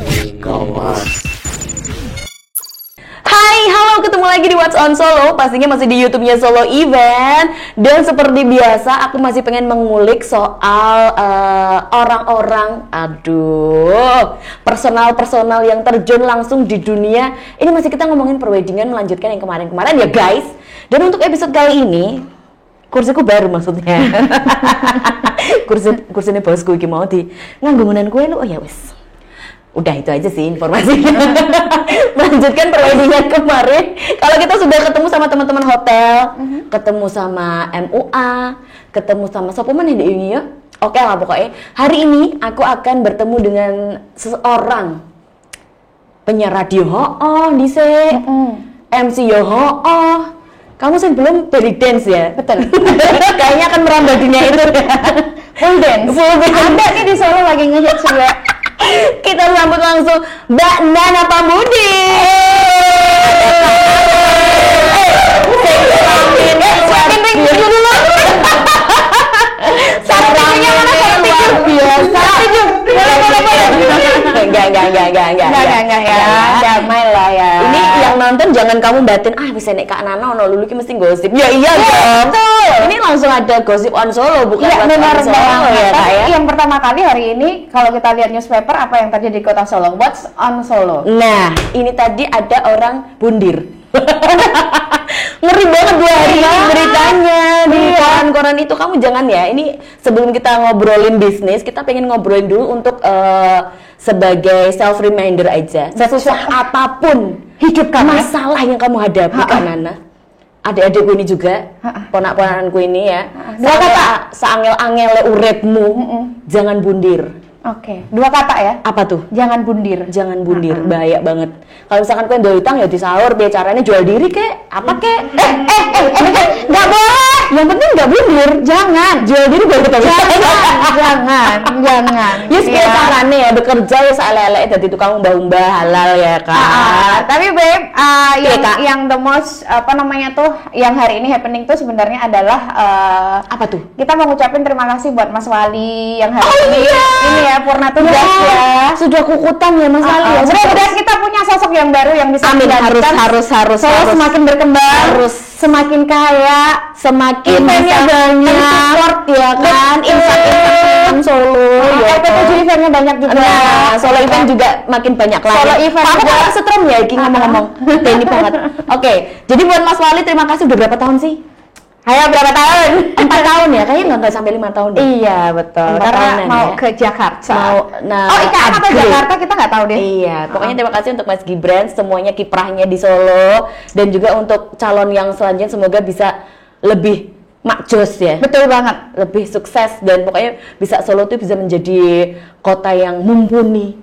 Hai, halo, ketemu lagi di What's on Solo. Pastinya masih di YouTube-nya Solo Event. Dan seperti biasa, aku masih pengen mengulik soal orang-orang, personal yang terjun langsung di dunia. Ini masih kita ngomongin perweddingan, melanjutkan yang kemarin-kemarin ya guys. Dan untuk episode kali ini, kursiku baru maksudnya. Kursinya bosku iki mau di nganggungan kue lu. Oh ya wes. Udah itu aja sih informasinya. Melanjutkan perweddingan kemarin. Kalau kita sudah ketemu sama teman-teman hotel, ketemu sama MUA, ketemu sama sopeman yang di ini ya. Oke lah pokoknya. Hari ini aku akan bertemu dengan seseorang penyiar radio di MC kamu sih belum belly dance ya? Betul. Kayaknya akan merambah dunia itu. Full dance. Ada nih di Solo lagi ngehits juga. Kita sambut langsung Mbak Nana Pambudi. Enggak ya. Damai lah ya. Ini yang nonton jangan kamu batin bisa nek Kak Nana ono lulu ki mesti gosip. Ya iya dong. Ini langsung ada gosip on Solo bukan benar Solo ya Kak ya. Yang pertama kali hari ini kalau kita lihat newspaper apa yang terjadi di Kota Solo. What's on Solo? Nah, ini tadi ada orang bundir. Ngeri banget 2 hari beritanya di koran-koran itu. Kamu jangan ya, ini sebelum kita ngobrolin bisnis, kita pengen ngobrolin dulu untuk sebagai self reminder aja. Sesusah apapun hidup kamu, masalah yang kamu hadapi Kak Nana, adik-adikku ini juga, ponak-ponakanku ini ya, seangel-angel uripmu, jangan bundir. Oke, 2 kata ya. Apa tuh? Jangan bundir. Jangan bundir, bahaya banget. Kalau misalkan kalian doi utang ya disaur, caranya jual diri kek, apa kek? Nggak boleh. Yang penting nggak bundir. Jangan. Jual diri baru kita bisa. Jangan. Yes, kayak caranya ya bekerja ya salele jadi tukang umbah-umbah halal ya kan. Tapi babe, yang the most yang hari ini happening tuh sebenarnya adalah apa tuh? Kita mau ngucapin terima kasih buat Mas Wali yang hari ini ya purna tugas ya. Sudah kukutan ya Mas Wali ya. Mudah-mudahan kita punya sosok yang baru yang bisa harus semakin berkembang, semakin kaya, semakin eventnya banyak, support ya kan, insan Solo ya. FP7 eventnya banyak juga. Solo event juga makin banyak lagi. Solo event juga setrum ya iki ngomong-ngomong. Ini banget. Oke, jadi buat Mas Wali terima kasih. Udah berapa tahun sih? Ayo berapa tahun? 4 tahun ya, kayaknya nggak sampai 5 tahun deh. Iya betul. Karena mau ke Jakarta. IKN atau Jakarta kita nggak tahu deh. Iya, pokoknya terima kasih untuk Mas Gibran, semuanya kiprahnya di Solo, dan juga untuk calon yang selanjutnya semoga bisa lebih makjos ya. Betul banget. Lebih sukses dan pokoknya bisa Solo tuh bisa menjadi kota yang mumpuni.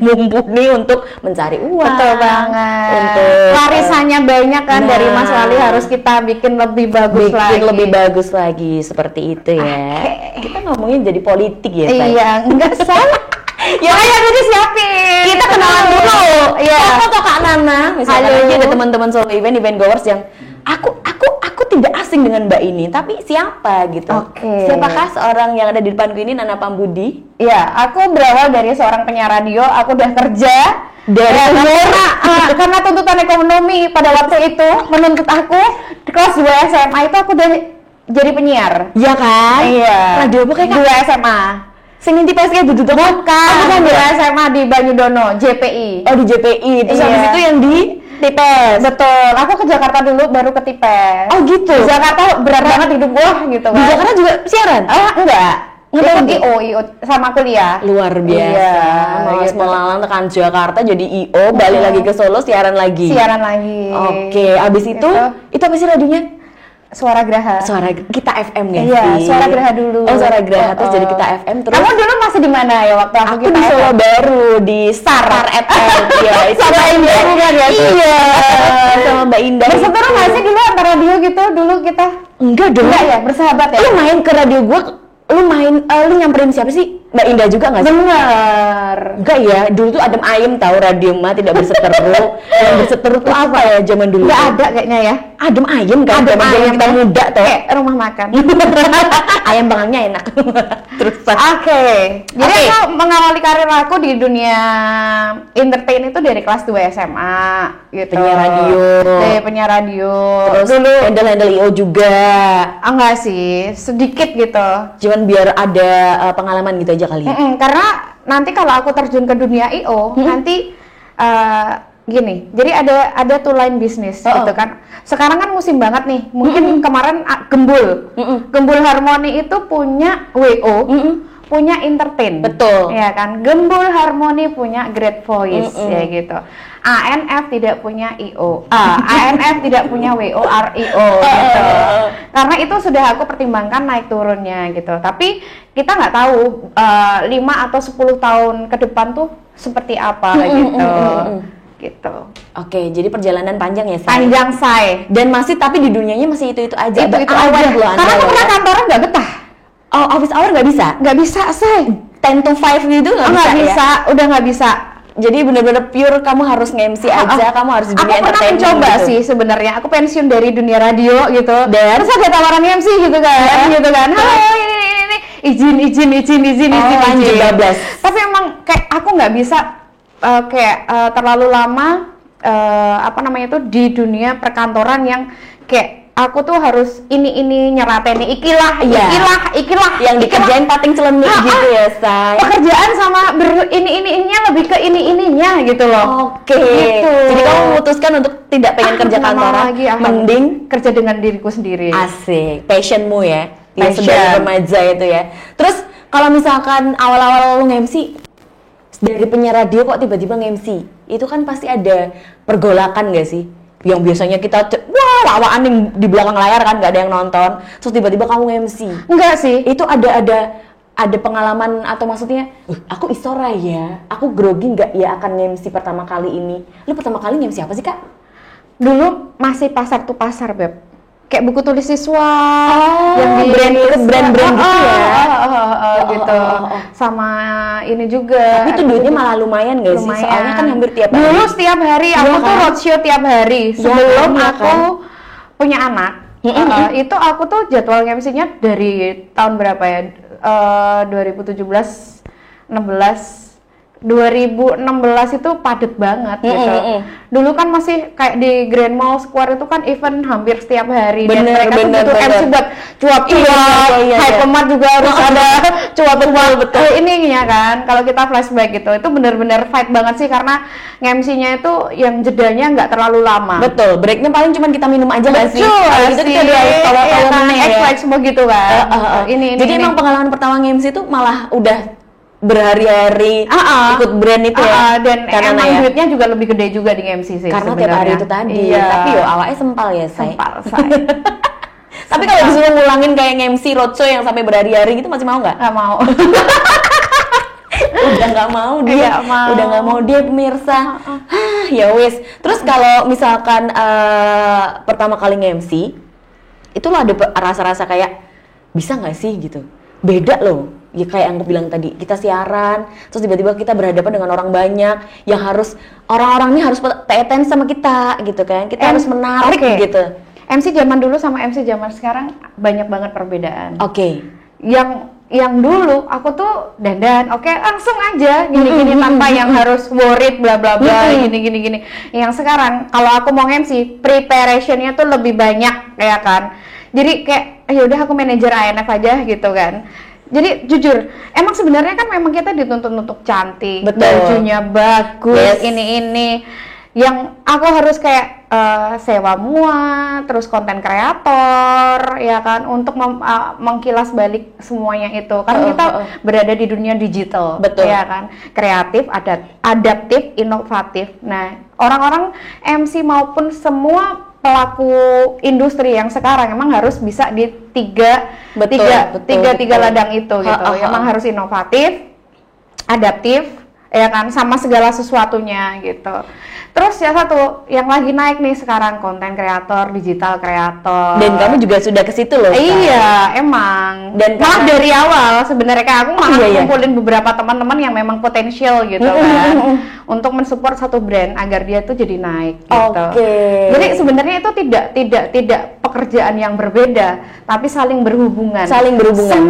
Mumpuni untuk mencari uang. Betul banget. Untuk warisannya banyak kan dari Mas Wali, harus kita bikin lebih bagus lagi seperti itu ya. Kita ngomongin jadi politik ya. Iya, enggak salah. Ya ayo dulu siapin. Kita kenalan dulu. Iya. Foto Kak Nana. Misalnya aja ada teman-teman Solo event goers yang aku tidak asing dengan Mbak ini, tapi siapa gitu? Siapakah seorang yang ada di depanku ini, Nana Pambudi? Ya, aku berawal dari seorang penyiar radio. Aku udah kerja dari karena tuntutan ekonomi pada waktu itu menuntut aku di kelas 2 SMA itu aku udah jadi penyiar. Iya kan? Iya. Radio apa kayak 2 SMA. Sing di PSK bukan. Aku kan 2 SMA di Banyudono, JPI. Oh, di JPI. Terus habis itu yang di Tipes. Betul. Aku ke Jakarta dulu baru ke Tipes. Oh gitu. Di Jakarta berat banget hidup gua gitu kan. Di Jakarta juga siaran? Enggak. Ikut IO sama kuliah. Luar biasa. Iya, Mas melalang tekan Jakarta jadi IO, balik lagi ke Solo siaran lagi. Oke, abis itu apa sih radionya? Suara Graha. Kita FM nggak Iya, sih? Suara Graha dulu. Oh, Suara Graha terus jadi kita FM terus. Kamu dulu masih di mana ya waktu aku di Solo Baru di Star FM. Iya, sama Indah bukan ya? Iya, sama Mbak Indah. Berseteru nggak sih dulu antar radio gitu dulu kita? Enggak dong. Enggak ya, bersahabat ya? Lu main ke radio gua, lu nyamperin siapa sih? Mbak Indah juga nggak sih? Bener. Enggak ya, dulu tuh adem ayem tahu radio mah tidak berseteru. Yang berseteru tuh apa ya zaman dulu? Nggak tuh? ada kayaknya ya. Adem ayem kan, Adem zaman ayem kita ya. muda tuh. Kayak rumah makan. Ayam bangangnya enak. Terus Oke. Jadi Oke. aku mengawali karir aku di dunia entertain itu dari kelas 2 SMA gitu. Penyiar radio. Dari penyiar radio. terus dulu handle IO juga. enggak sih, sedikit gitu. Cuman biar ada pengalaman gitu aja kali ya. Karena nanti kalau aku terjun ke dunia IO, nanti gini. Jadi ada tuh line bisnis gitu kan. Sekarang kan musim banget nih. Mungkin kemarin Gembul. Gembul Harmoni itu punya WO. Punya entertain, Betul. ya kan. Gembul Harmoni punya Great Voice, ya gitu. ANF tidak punya IO, ANF tidak punya WO RIO, gitu. Karena itu sudah aku pertimbangkan naik turunnya gitu. Tapi kita nggak tahu 5 atau 10 tahun ke depan tuh seperti apa gitu. Gitu. Oke, jadi perjalanan panjang ya, Say? Panjang say. Dan masih tapi di dunianya masih itu aja. Itu Awet aja. loh Anda Karena loh aku ya. kantoran nggak betah. Oh, office hour nggak bisa? Nggak bisa say. 10 to 5 gitu nggak bisa, Nggak ya? bisa, udah nggak bisa. Jadi bener-bener pure kamu harus nge-MC aja, kamu harus di Aku dunia pernah entertainment mencoba gitu. sih sebenarnya. Aku pensiun dari dunia radio gitu. Dan? Terus ada tawaran MC gitu kan, gitu kan. Halo, ini. Izin. lanjut bablas. Tapi emang kayak aku nggak bisa terlalu lama di dunia perkantoran yang kayak aku tuh harus ini nyerateni ikilah Yang dikerjain pating celendik gitu ya, Say. pekerjaan sama ininya lebih ke ininya gitu loh. Oke. Gitu. Jadi kamu memutuskan untuk tidak pengen kerja Lama kantoran, lagi, mending kerja dengan diriku sendiri. asik, passionmu ya. Yang Passion. sebagai remaja itu ya. Terus kalau misalkan awal-awal lu nge-MC dari penyiar radio kok tiba-tiba nge-MC, itu kan pasti ada pergolakan gak sih? Yang biasanya kita lawaan yang di belakang layar kan nggak ada yang nonton, terus tiba-tiba kamu nge-MC. Enggak sih. Itu ada pengalaman atau maksudnya, aku istora ya, aku grogi nggak ya akan nge-MC pertama kali ini? Lu pertama kali nge-MC apa sih, Kak? Dulu masih pasar tuh pasar, Beb. Kayak buku tulis siswa yang brand gitu ya. Gitu. Sama ini juga. Tapi itu duitnya malah lumayan gak sih? Soalnya kan hampir tiap hari. Dulu setiap hari aku Iya tuh kan? roadshow tiap hari. Iya Sebelum kan, iya aku punya anak. Itu aku tuh jadwal MC-nya dari tahun berapa ya? 2017, 2016 itu padet banget gitu. Dulu kan masih kayak di Grand Mall Square itu kan event hampir setiap hari. Dan mereka tuh butuh MC buat cuap-cuap, Hypermart juga harus ada cuap-cuap ininya kan. Kalau kita flashback gitu, itu bener-bener fight banget sih karena MC-nya itu yang jedanya nggak terlalu lama. Betul, breaknya paling cuma kita minum aja nggak sih? Betul, Gitu kita udah tawa-tawa mana ya. Exercise semua gitu kan. Jadi emang pengalaman pertama nge-MC itu malah udah berhari-hari ikut brand itu ya. Dan karena emang duitnya juga lebih gede juga di MC sih karena sebenarnya. tiap hari itu tadi. Iya. Tapi yo awalnya sempal ya, Say. Sempal, say. Tapi kalau disuruh ngulangin kayak nge-MC roadshow yang sampai berhari-hari gitu masih mau nggak? Nggak mau. Udah nggak mau dia. Nggak mau. Udah nggak mau dia pemirsa. Ya wis. Terus kalau misalkan pertama kali nge-MC itu lo ada rasa-rasa kayak bisa nggak sih gitu? Beda loh. Ya kayak yang aku bilang tadi, kita siaran, terus tiba-tiba kita berhadapan dengan orang banyak yang harus orang-orang ini harus pay attention sama kita gitu kan. Kita harus menarik gitu. MC zaman dulu sama MC zaman sekarang banyak banget perbedaan. Oke. Yang dulu aku tuh dandan, langsung aja gini-gini tanpa yang harus worried bla bla bla gini. Yang sekarang kalau aku mau MC, preparationnya tuh lebih banyak ya kan. Jadi kayak ya udah aku manajer ANF aja gitu kan. Jadi jujur, emang sebenarnya kan memang kita dituntut untuk cantik, bajunya bagus, ini. Yang aku harus kayak sewa muat, terus konten kreator, ya kan, untuk mengkilas balik semuanya itu. Karena kita berada di dunia digital, ya kan, kreatif, adaptif, inovatif. Nah, orang-orang MC maupun semua pelaku industri yang sekarang emang harus bisa di tiga ladang itu gitu. Emang harus inovatif, adaptif, ya kan, sama segala sesuatunya gitu. Terus ya satu yang lagi naik nih sekarang, konten kreator, digital kreator. Dan kamu juga sudah ke situ loh. Iya, emang. Dan malah dari awal sebenarnya kayak aku malah kumpulin beberapa teman-teman yang memang potensial gitu kan, untuk mensupport satu brand agar dia tuh jadi naik gitu. Jadi sebenarnya itu tidak pekerjaan yang berbeda, tapi saling berhubungan. Saling berhubungan.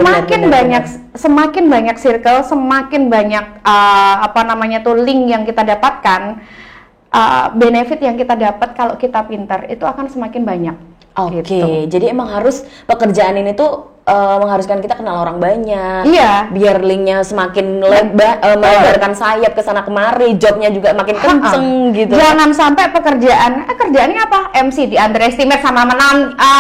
Semakin banyak circle, semakin banyak link yang kita dapatkan. Benefit yang kita dapat kalau kita pintar itu akan semakin banyak. Gitu. Jadi emang harus pekerjaan ini tuh mengharuskan kita kenal orang banyak. Iya. Biar linknya semakin melebarkan sayap ke sana kemari, jobnya juga makin kenceng gitu. Jangan sampai kerjaannya apa? MC di underestimate sama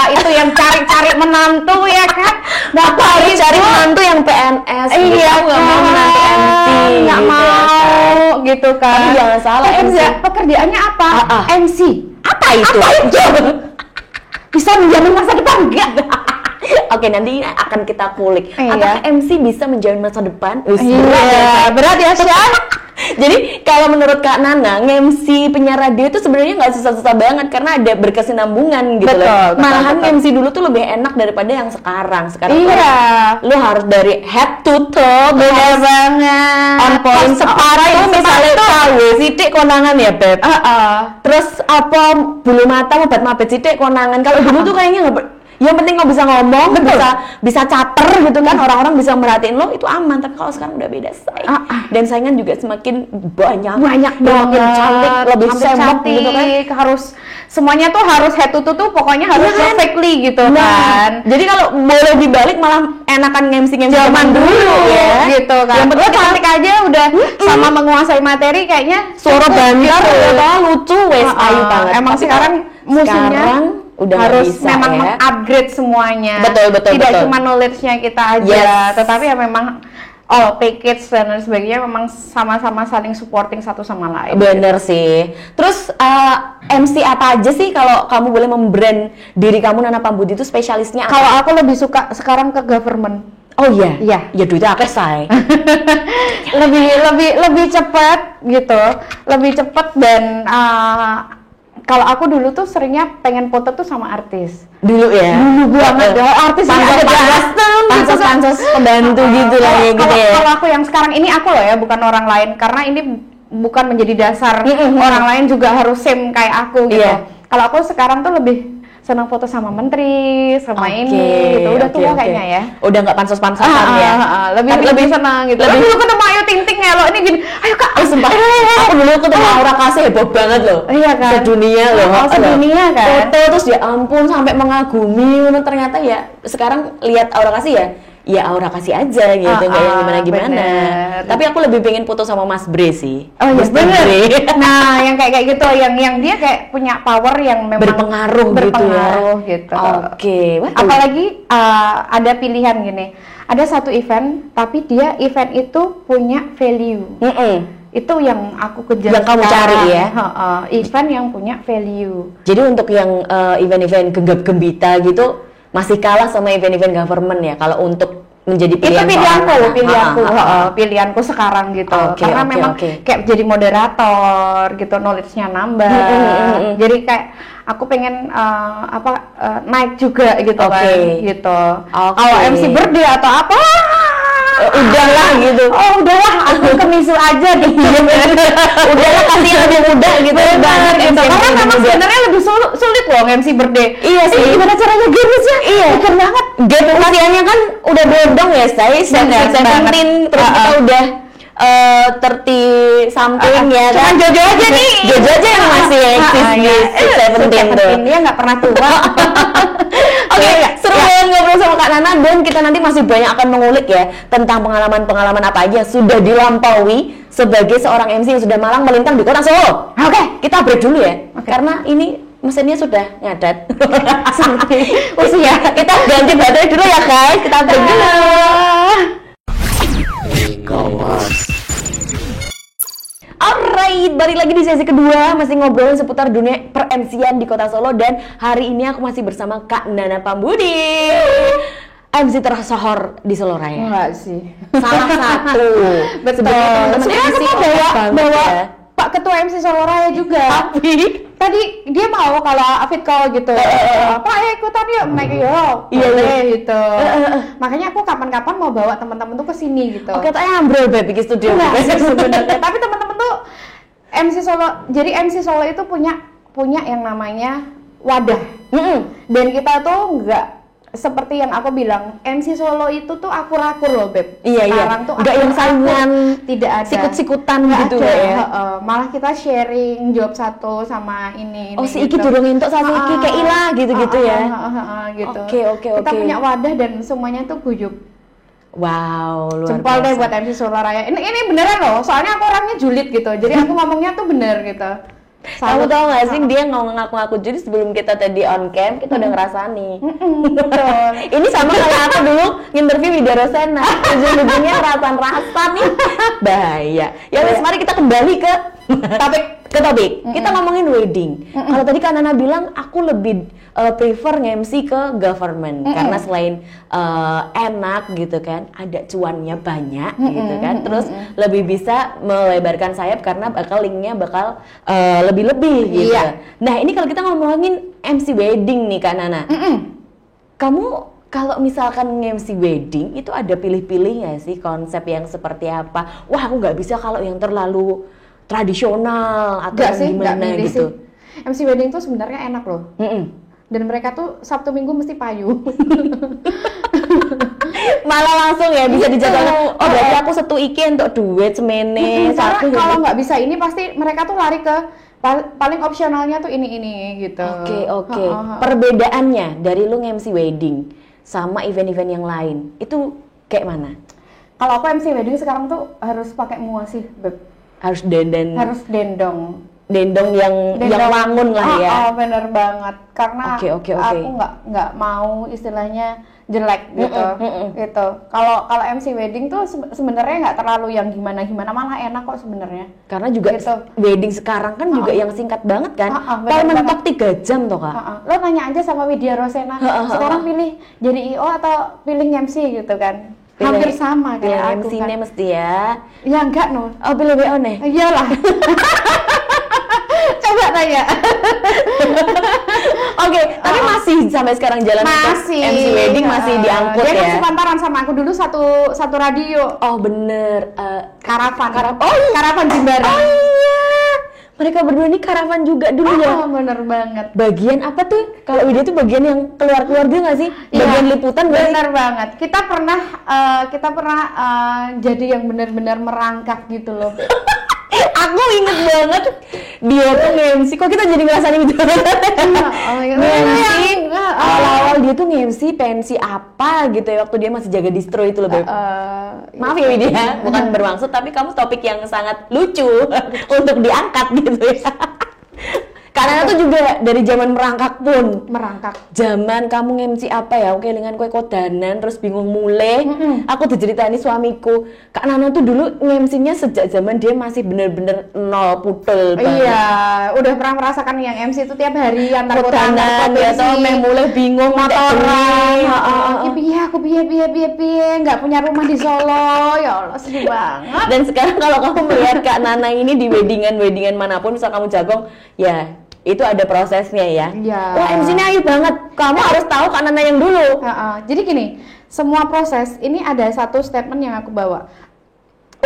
itu yang cari menantu ya kan? Bapak harus cari menantu yang PNS. Iya, nggak mau menantu MC. Nggak mau gitu kan? Tapi jangan salah, pekerjaannya apa? MC. Apa itu? Bisa menjamin masa depan enggak? Oke, nanti akan kita kulik. Apakah MC bisa menjamin masa depan? Berat ya, Syah. Jadi kalau menurut Kak Nana, MC penyiar radio itu sebenarnya nggak susah-susah banget karena ada berkesinambungan gitu loh. Malahan MC dulu tuh lebih enak daripada yang sekarang. Sekarang lu harus dari head to toe, bener banget. On point separah itu misalnya tahu sidik konangan ya, Beb. Terus apa bulu mata obat mabet sidik konangan. Kalau dulu tuh kayaknya nggak yang penting kau bisa ngomong, bisa caper gitu kan, orang-orang bisa merhatiin lo, itu aman. Tapi kalau sekarang udah beda, dan saingan juga semakin banyak banget, cantik, lebih sembok gitu kan. Harus semuanya tuh harus head to toe tuh pokoknya harus perfectly gitu kan. Jadi kalau boleh dibalik malah enakan MC zaman dulu ya, gitu kan. Yang penting cantik aja udah sama menguasai materi kayaknya suara banter gitu, lucu wes ayu banget. Emang sekarang musimnya udah harus bisa, memang mengupgrade semuanya. Tidak cuma knowledge-nya kita aja, tetapi ya memang all package dan lain sebagainya memang sama-sama saling supporting satu sama lain. Bener sih. Terus MC apa aja sih kalau kamu boleh membrand diri kamu Nana Pambudi itu spesialisnya? Kalau aku lebih suka sekarang ke government. Oh iya. Ya duitnya akeh say. lebih cepat gitu. Lebih cepat dan kalau aku dulu tuh seringnya pengen foto tuh sama artis. Dulu ya? Dulu banget. Artis pansos pembantu gitu lah ya gitu ya. Kalau aku yang sekarang ini aku loh ya, bukan orang lain. Karena ini bukan menjadi dasar orang lain juga harus same kayak aku gitu. Kalau aku sekarang tuh lebih senang foto sama menteri, sama ini gitu. Udah tua kayaknya ya. Udah nggak pansos-pansosan ya. Lebih senang gitu. Dulu ketemu Ayu Ting Ting ya lo ini gini. Ayo Kak, sumpah. Aku dulu ketemu Aura Kasih heboh banget loh. Iya kan. Sedunia loh. Sedunia kan. Foto terus ya ampun sampai mengagumi. Ternyata ya sekarang lihat Aura Kasih ya Aura Kasih aja gitu, nggak yang gimana-gimana. Tapi aku lebih pengen foto sama Mas Bre sih. Oh iya bener. Nah yang kayak gitu, yang dia kayak punya power yang memang berpengaruh gitu. Oke. Apalagi ada pilihan gini, ada satu event tapi dia event itu punya value. Itu yang aku kejar. Yang kamu cari ya? Event yang punya value. Jadi untuk yang event-event genggam gembita gitu masih kalah sama event-event government ya kalau untuk menjadi pilihan. Itu pilihanku sekarang gitu. Karena memang kayak jadi moderator gitu, knowledge-nya nambah. Jadi kayak aku pengen naik juga gitu kan gitu. Kalau MC birthday atau apa udahlah gitu. Udahlah aku ke Misu aja gitu. Udahlah kasih yang lebih muda gitu. Karena memang sebenarnya lebih sulit loh MC birthday. Iya sih. Gimana caranya gamesnya? Iya. Mikir banget. Game usianya kan udah bodong ya, saya 17 terus kita udah 30 something ya kan. Cuman Jojo aja nih. Jojo aja yang masih eksis di 17 tuh. Dia nggak pernah tua. Oke, seru banget ngobrol sama Kak Nana dan kita nanti masih banyak akan mengulik ya tentang pengalaman-pengalaman apa aja sudah dilampaui sebagai seorang MC yang sudah malang melintang di Kota Solo. Oke, kita break dulu ya. Karena ini mesinnya sudah ngadat. Usia. Kita ganti baterai dulu ya guys. Kita break dulu. Alright, balik lagi di sesi kedua masih ngobrolin seputar dunia per-MC-an di Kota Solo dan hari ini aku masih bersama Kak Nana Pambudi. MC tersohor di Solo Raya? Enggak sih. Salah satu. Betul. Sebenarnya Sebenarnya aku mau bawa Pak Ketua MC Solo Raya juga. Tapi tadi dia mau kalau fit call gitu. Pak ikutan yuk naik yuk. Iya, Boleh gitu. Makanya aku kapan-kapan mau bawa teman-teman tuh ke sini gitu. oke, tak ambrol bae bikin studio. Enggak sih sebenarnya. Tapi teman-teman tuh MC Solo. Jadi MC Solo itu punya yang namanya wadah. Dan kita tuh nggak seperti yang aku bilang, MC Solo itu tuh akur-akur loh, Beb. Iya. Sekarang tuh Nggak yang saingan, tidak ada. sikut-sikutan Nggak gitu ada, ya. malah kita sharing job satu sama ini Oh, si Iki gitu. durung entuk sama Iki kayak Ila gitu-gitu ya. Gitu. Oke. Kita punya wadah dan semuanya tuh guyup. Wow, luar Jempol deh biasa. buat MC Solo Raya. Ini beneran loh, soalnya aku orangnya julid gitu. Jadi aku ngomongnya tuh bener gitu. Kamu tau gak sih, dia ngaku-ngaku jadi sebelum kita tadi on cam, kita udah ngerasani. Betul. Ini sama kayak aku dulu nginterview Widya Rosena, ujung-ujungnya rasan-rasan nih. Bahaya. Ya wes, mari kita kembali ke topik. Kita ngomongin wedding. Kalau tadi Kak Nana bilang aku lebih prefer nge-MC ke government karena selain enak gitu kan, ada cuannya banyak gitu kan, terus lebih bisa melebarkan sayap karena linknya bakal lebih-lebih gitu. Iya. Nah ini kalau kita ngomongin MC wedding nih Kak Nana, kamu kalau misalkan nge-MC wedding itu ada pilih-pilih nggak sih konsep yang seperti apa? Wah aku nggak bisa kalau yang terlalu tradisional atau Nggak sih, nggak gimana milih gitu. sih. MC wedding tuh sebenarnya enak loh. Dan mereka tuh Sabtu Minggu mesti payu. Malah langsung ya bisa Gitu. dijadwalkan. Oh berarti aku satu iki untuk duit semene Karena satu. kalau nggak bisa ini pasti mereka tuh lari ke paling opsionalnya tuh ini gitu. Oke. Perbedaannya dari lu nge-MC wedding sama event-event yang lain itu kayak mana? Kalau aku MC wedding sekarang tuh harus pakai mua sih, Beb. Harus dendeng yang wangun lah ya. Bener banget. Karena Oke. aku nggak mau istilahnya jelek gitu. Gitu. Kalau MC wedding tuh sebenarnya nggak terlalu yang gimana malah enak kok sebenarnya. Karena juga Gitu. wedding sekarang kan juga yang singkat banget kan. bener Paling banget. mentok 3 jam toh Kak. Lo nanya aja sama Widya Rosena, sekarang pilih jadi IO atau pilih MC gitu kan? Hampir sama pilih kayak aku MC-nya kan. mesti ya. Ya enggak no. Oh pilih WO nih. Iyalah. Coba tanya. Oke, tapi masih sampai sekarang jalan untuk Masih. MC wedding masih diangkut Dia ya. kan sepantaran sama aku dulu satu radio. Oh bener. Karavan. Oh iya. Karavan Jimbaran. Oh iya. Mereka berdua ini karavan juga dulu ya. Bener banget. Bagian apa tuh? Kalau Widya tuh bagian yang keluar-keluar dia nggak sih? Bagian liputan nggak sih? Bener banget. Kita pernah jadi yang benar-benar merangkak gitu loh. Aku inget banget dia tuh nge-MC. Kok kita jadi ngerasain gitu? Nge-MC. Awal-awal dia tuh nge-MC pensi apa gitu ya waktu dia masih jaga distro itu loh, Beb. Maaf ya Widya, bukan bermaksud tapi kamu topik yang sangat lucu untuk diangkat gitu ya. Karena tuh juga dari zaman merangkak pun. Zaman kamu nge-MC apa ya? Oke, dengan kue kodanan terus bingung mulai. Aku diceritani suamiku, Kak Nana tuh dulu nge-MC-nya sejak zaman dia masih bener-bener nol putel banget. Iya, udah pernah merasakan yang MC itu tiap hari antar kota Kodanan antar ya provinsi. toh, mulai bingung Motoran, motoran. aku biaya, nggak punya rumah di Solo, ya Allah sedih banget. Dan sekarang kalau kamu melihat Kak Nana ini di weddingan manapun, misal kamu jagong, ya itu ada prosesnya ya. Iya. Wah MC-nya ayu banget. Kamu harus tahu Kak Nana yang dulu. Jadi gini, semua proses ini ada satu statement yang aku bawa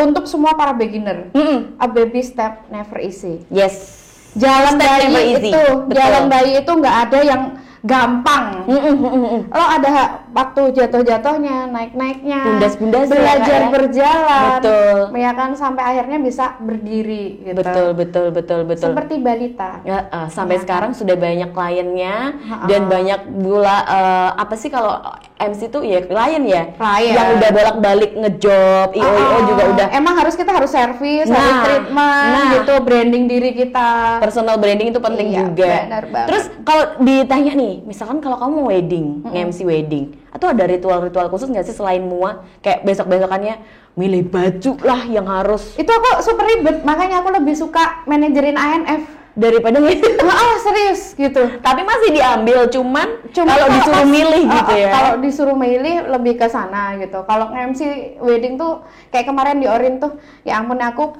untuk semua para beginner. A baby step never easy. Yes. Jalan Step never bayi easy. itu, Betul. jalan bayi itu nggak ada yang gampang. Lo ada waktu jatuh-jatuhnya, naik-naiknya, Bundas-bundasnya, belajar ya. berjalan, Betul. ya kan sampai akhirnya bisa berdiri gitu. Betul. Seperti balita. Ya, sampai Ya, sekarang sudah banyak kliennya dan banyak pula apa sih kalau MC tuh ya klien ya, Klien. yang udah bolak-balik ngejob, IO juga udah. Emang kita harus servis, Nah, harus treatment, gitu, branding diri kita. Personal branding itu penting Iya, juga. benar banget. Terus kalau ditanya nih, misalkan kalau kamu wedding, nge-MC wedding, atau ada ritual-ritual khusus nggak sih selain mua? Kayak besok-besokannya milih baju lah yang harus Itu aku super ribet, makanya aku lebih suka manajerin ANF. daripada serius gitu. Tapi masih diambil, cuman kalau kalau disuruh milih gitu ya. Kalau disuruh milih lebih ke sana gitu. Kalau MC wedding tuh kayak kemarin di Orin tuh, ya ampun aku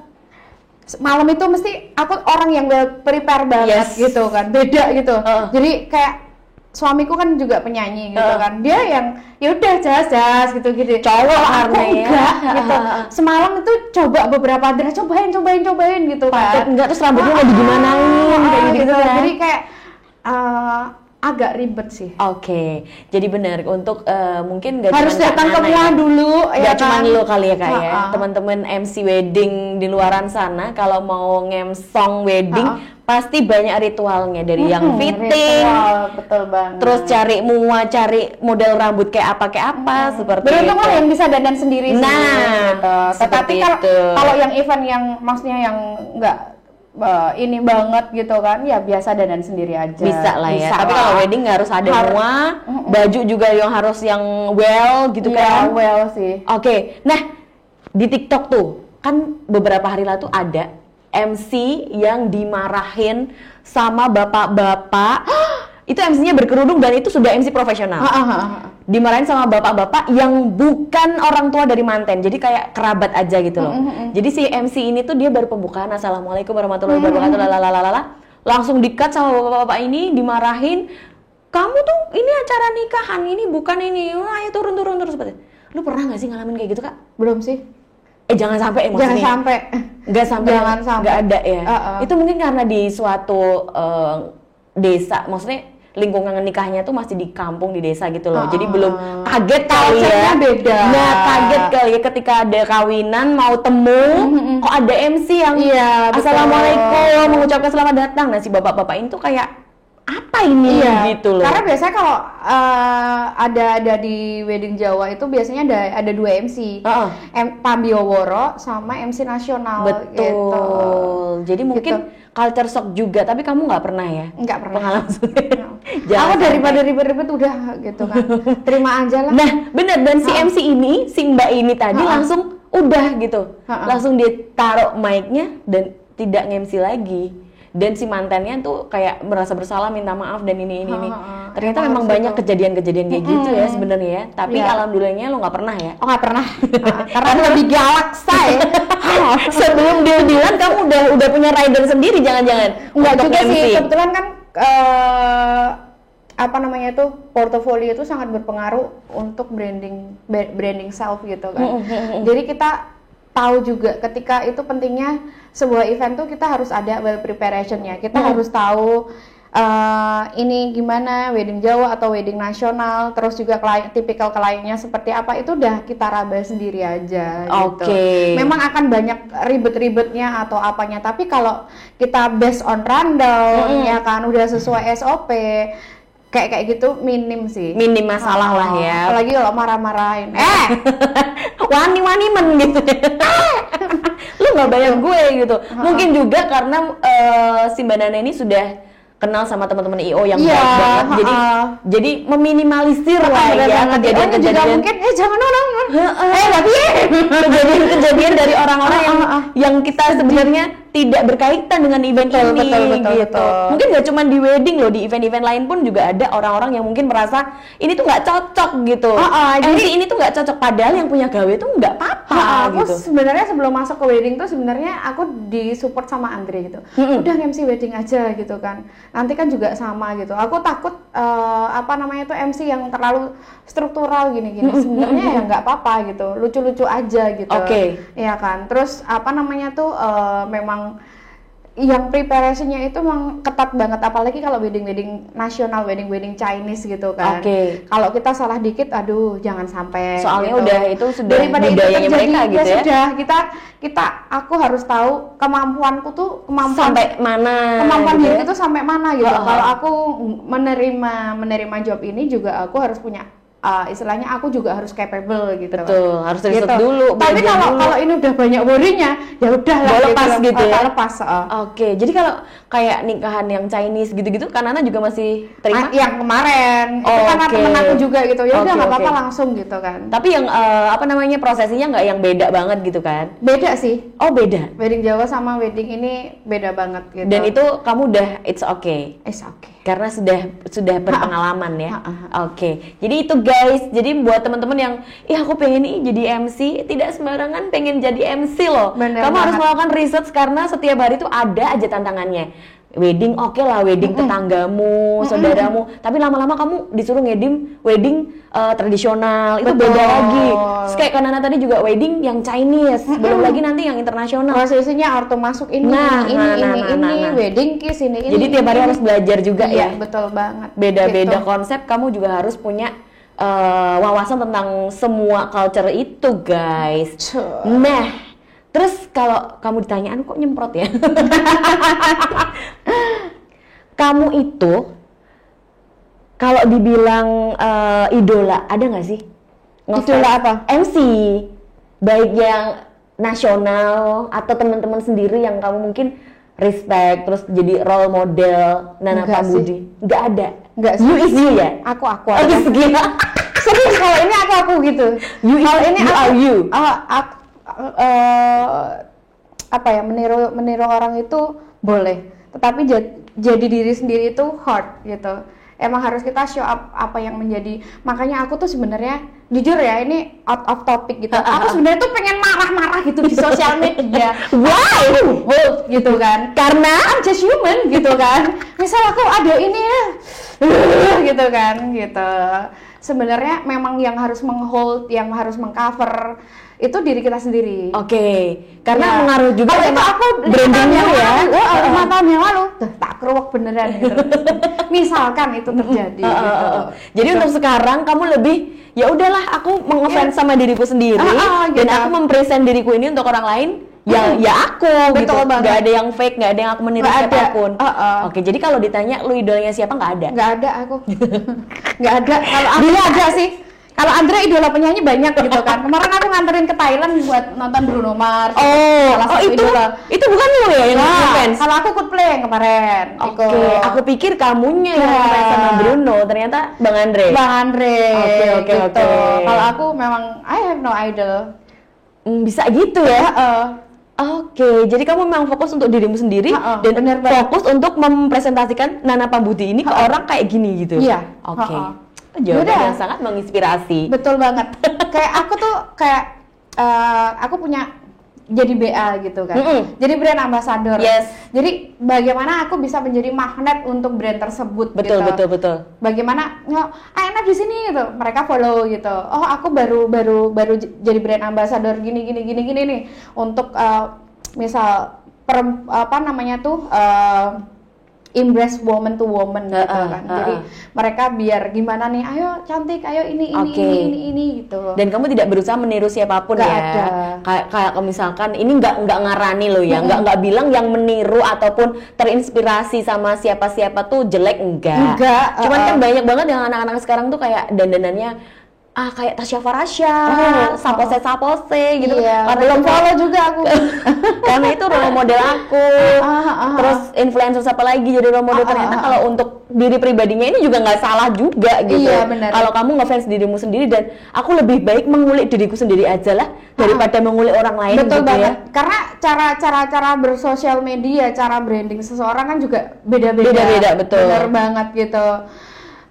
malam itu mesti aku orang yang well prepare banget gitu kan, beda gitu. Jadi kayak suamiku kan juga penyanyi gitu kan, dia yang ya udah jas gitu cowok aku enggak gitu. Semalam itu coba beberapa dress, cobain gitu kan, enggak, terus rambutnya mau digimanain kayak gitu kan. Jadi kayak agak ribet sih. Oke, jadi benar untuk mungkin nggak harus datang ke Muah dulu, ya cuma kan? lo kali ya kak ya, teman-teman MC wedding di luaran sana kalau mau ngemsong wedding pasti banyak ritualnya, dari yang fitting, betul banget. Terus cari model rambut kayak apa seperti beruntung itu. Lah yang bisa dandan sendiri sih. Nah, gitu. Tetapi kalau yang event yang maksudnya yang nggak ini banget gitu kan, ya biasa dandan sendiri aja. Bisa lah ya. Tapi kalau wedding nggak harus ada semua, baju juga yang harus yang well gitu kan. Well sih. Oke. Nah, di TikTok tuh kan beberapa hari lalu tuh ada MC yang dimarahin sama bapak-bapak. Itu MC-nya berkerudung dan itu sudah MC profesional. Dimarahin sama bapak-bapak yang bukan orang tua dari manten, jadi kayak kerabat aja gitu loh. Jadi si MC ini tuh dia baru pembukaan, assalamualaikum warahmatullahi wabarakatuh, langsung di-cut sama bapak-bapak ini, dimarahin. Kamu tuh ini acara nikahan, ini bukan ini. Ayo turun seperti. Lu pernah nggak sih ngalamin kayak gitu kak? Belum sih. Jangan sampai maksudnya. Jangan sampai. Nggak ada ya. Itu mungkin karena di suatu desa, maksudnya lingkungan nikahnya tuh masih di kampung, di desa gitu loh. Jadi belum kaget kali ya. Beda. Nah, kaget kali ya ketika ada kawinan mau temu, kok ada MC yang assalamualaikum, mengucapkan selamat datang. Nah, si bapak-bapak ini tuh kayak apa ini gitu loh. Karena biasanya kalau ada di wedding Jawa itu biasanya ada 2 MC. Pambio Woro sama MC nasional. Betul. Gitu. Jadi mungkin culture shock juga, tapi kamu nggak pernah ya? Nggak pernah. Pengalaman. Aku daripada ribet-ribet udah gitu kan. Terima aja lah. Nah, bener, dan si MC ini, si Mbak ini tadi langsung udah gitu. Langsung ditaruh mic-nya dan tidak nge-MC lagi. Dan si mantannya tuh kayak merasa bersalah, minta maaf dan ini. Ternyata memang banyak kejadian-kejadian kayak gitu ya sebenarnya ya. Tapi alhamdulillahnya lo nggak pernah ya? Oh, nggak pernah. Karena lebih galak saya. Sebelum deal-dealan kamu udah punya rider sendiri, jangan-jangan? Enggak juga sih. Kebetulan kan portofolio itu sangat berpengaruh untuk branding self gitu kan. Jadi kita tahu juga ketika itu pentingnya sebuah event tuh kita harus ada well preparationnya. Kita harus tahu ini gimana wedding Jawa atau wedding nasional, terus juga tipikal kliennya seperti apa, itu udah kita raba sendiri aja gitu. Memang akan banyak ribet-ribetnya atau apanya, tapi kalau kita based on rundown ya kan udah sesuai SOP kayak gitu minim masalah lah ya. Apalagi kalau marah-marahin wani-wani gitu. Lu nggak bayar gue gitu. Mungkin juga karena si Mbak Nana ini sudah kenal sama teman-teman IO yang baik banget, jadi meminimalisir lah ya kejadian-kejadian. Mungkin jangan kejadian dari orang-orang yang kita sebenarnya tidak berkaitan dengan event ini gitu. Mungkin nggak cuma di wedding loh, di event-event lain pun juga ada orang-orang yang mungkin merasa ini tuh nggak cocok gitu. Jadi ini tuh nggak cocok, padahal yang punya gawe tuh nggak apa-apa gitu. Aku sebenarnya sebelum masuk ke wedding tuh sebenarnya aku disupport sama Andre gitu. Udah MC wedding aja gitu kan. Nanti kan juga sama gitu. Aku takut tuh MC yang terlalu struktural gini-gini. Sebenarnya ya nggak apa-apa gitu. Lucu-lucu aja gitu. Iya kan. Terus memang yang preparasinya itu memang ketat banget, apalagi kalau wedding nasional, wedding Chinese gitu kan. Kalau kita salah dikit, aduh jangan sampai. Soalnya gitu. Udah itu sudah budayanya mereka gitu ya. Sudah aku harus tahu kemampuanku tuh sampai mana. Kemampuan gitu diriku tuh sampai mana gitu. Kalau aku menerima job ini juga aku harus punya istilahnya aku juga harus capable gitu. Betul, harus riset gitu. dulu. Tapi kalau ini udah banyak worry-nya, ya udah lah. Lepas gitu ya. Lepas. Oke, jadi kalau kayak nikahan yang Chinese gitu-gitu, Kanana juga masih terima? Yang kemarin, itu karena temen aku juga gitu. Ya udah nggak apa-apa langsung gitu kan. Tapi yang prosesinya nggak yang beda banget gitu kan? Beda sih. Oh beda. Wedding Jawa sama wedding ini beda banget gitu. Dan itu kamu udah it's okay. It's okay. Karena sudah berpengalaman ya. Oke. Jadi itu guys, jadi buat teman-teman yang aku pengen nih jadi MC, tidak sembarangan pengen jadi MC loh. Bener kamu banget. harus melakukan research karena setiap hari itu ada aja tantangannya. Wedding oke lah, wedding tetanggamu, saudaramu, tapi lama-lama kamu disuruh wedding tradisional, itu beda lagi. Terus kayak Kanana tadi juga wedding yang Chinese, belum lagi nanti yang internasional. Prosesinya auto masuk ini, wedding kiss ini. Jadi tiap hari harus belajar juga ya. Betul banget. Beda-beda konsep, kamu juga harus punya wawasan tentang semua culture itu guys. Nah, terus kalau kamu ditanyaan kok nyemprot ya? Kamu itu kalau dibilang idola, ada nggak sih? Idola apa? MC, baik yang nasional atau teman-teman sendiri yang kamu mungkin respect, terus jadi role model Nana Pambudi? Nggak ada. Nggak sih. You is you ya? Aku aja. Serius, kalau ini aku gitu. Kalau ini you. Apa ya, meniru orang itu boleh, tetapi jadi diri sendiri itu hard gitu. Emang harus kita show up apa yang menjadi. Makanya aku tuh sebenarnya jujur ya, ini out of topic gitu. Aku sebenarnya tuh pengen marah-marah gitu di sosial media. Wow, gitu kan? Karena I'm just human gitu kan. Misal aku ada ini ya, gitu kan, gitu. Sebenarnya memang yang harus menghold, yang harus mengcover itu diri kita sendiri. Oke. Karena mengaruh juga sama aku brandingnya ya. 5 tahun yang lalu, tak keruak beneran gitu. Misalkan itu terjadi. Gitu. Jadi untuk sekarang kamu lebih ya udahlah, aku mengefans sama diriku sendiri dan aku mempresent diriku ini untuk orang lain. Ya aku gitu. Gak ada yang fake, gak ada yang aku meniru siapapun. Oke, jadi kalau ditanya lu idolanya siapa, nggak ada? Nggak ada aku. Nggak ada. Kalau aku ada sih. Kalau Andre idola penyanyi banyak gitu kan. Kemarin aku nganterin ke Thailand buat nonton Bruno Mars. Itu bukan lu ya yang ngefans? Kalau aku Coldplay yang kemarin. Oke, aku pikir kamunya yang ngefans sama Bruno, ternyata Bang Andre. Oke. Kalau aku memang I have no idol. Bisa gitu ya. Oke, jadi kamu memang fokus untuk dirimu sendiri dan fokus untuk mempresentasikan Nana Pambudi ini ke orang kayak gini gitu. Iya. Oke. Jawaban yang sangat menginspirasi. Betul banget. Kayak aku tuh aku punya jadi BA gitu kan. Jadi brand ambassador. Yes. Jadi bagaimana aku bisa menjadi magnet untuk brand tersebut betul, gitu. Betul. Bagaimana enak di sini gitu. Mereka follow gitu. Oh, aku baru jadi brand ambassador gini nih untuk misal embrace woman to woman gitu kan. Jadi mereka biar gimana nih, ayo cantik, ayo ini gitu. Dan kamu tidak berusaha meniru siapapun gak ya. Ada. Kayak misalkan ini nggak ngarani loh ya, nggak bilang yang meniru ataupun terinspirasi sama siapa-siapa tuh jelek, enggak. Cuman kan banyak banget yang anak-anak sekarang tuh kayak dandanannya kayak Tasya Farasya, sapose gitu. Iya, belum follow juga aku. Karena itu role model aku. Terus influencer siapa lagi jadi role model. Ternyata kalau untuk diri pribadinya ini juga nggak salah juga gitu. Iya, benar. Kalau kamu ngefans dirimu sendiri, dan aku lebih baik mengulik diriku sendiri aja lah daripada mengulik orang lain. Betul gitu banget. Ya. Karena cara bersosial media, cara branding seseorang kan juga beda-beda. Betul. Benar banget gitu.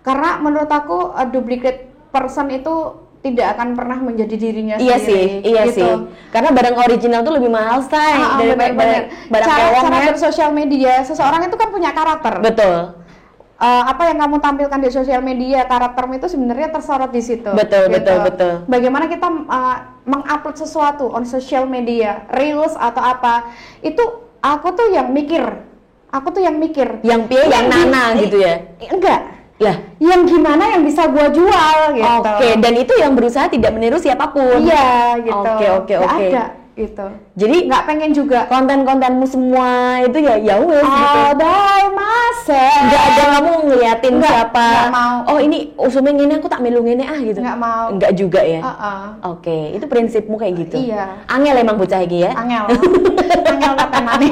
Karena menurut aku duplicate person itu tidak akan pernah menjadi dirinya sendiri. Iya sih. Karena barang original tuh lebih mahal daripada barang cara bersosial media. Seseorang itu kan punya karakter. Betul. Apa yang kamu tampilkan di sosial media, karaktermu itu sebenarnya tersorot di situ. Betul. Bagaimana kita mengupload sesuatu on social media, reels atau apa, itu aku tuh yang mikir. Yang Nana gitu ya? Enggak. Lah, yang gimana yang bisa gua jual gitu. Oke, dan itu yang berusaha tidak meniru siapapun. Iya, gitu. Oke. Ada gitu. Jadi Nggak pengen juga konten-kontenmu semua itu ya wes gitu. by myself. Nggak ada kamu ngeliatin siapa. Nggak mau. Oh ini usumnya ngene aku tak melu ngene gitu. Nggak mau. Nggak juga ya. Oke. Itu prinsipmu kayak gitu. Iya. Angel emang bocah iki ya. Angel. Angel tetenane.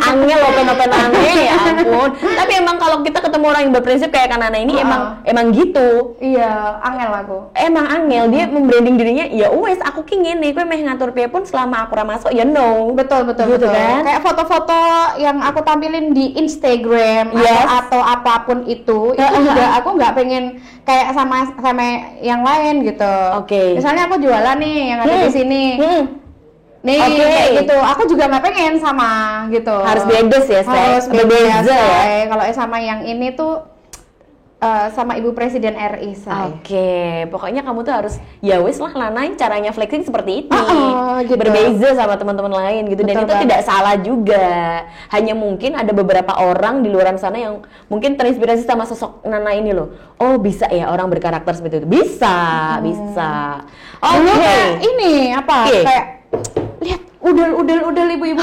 Angel open-openane ya ampun. Tapi emang kalau kita ketemu orang yang berprinsip kayak Kanana ini emang gitu. Iya, angel aku. Emang angel dia membranding dirinya ya wes aku ki ngene kowe meh ngatur piye pun selama aku ra masuk ya no. Betul Gitu kan? Kayak foto-foto yang aku tampilin di Instagram atau apapun itu juga aku nggak pengen kayak sama yang lain gitu. Oke. Misalnya aku jualan nih yang ada di sini. Nih, kayak gitu. Aku juga nggak pengen sama gitu. Harus beda ya, harus beda ya. Kalau sama yang ini tuh sama Ibu Presiden RI saya. Oke, pokoknya kamu tuh harus ya wis lah Lana caranya flexing seperti ini. Gitu. Berbeza sama teman-teman lain gitu. Dan itu tidak salah juga. Hanya mungkin ada beberapa orang di luar sana yang mungkin terinspirasi sama sosok Nana ini loh. Oh, bisa ya orang berkarakter seperti itu. Bisa. Oke. Ini apa? Kayak lihat udel ibu-ibu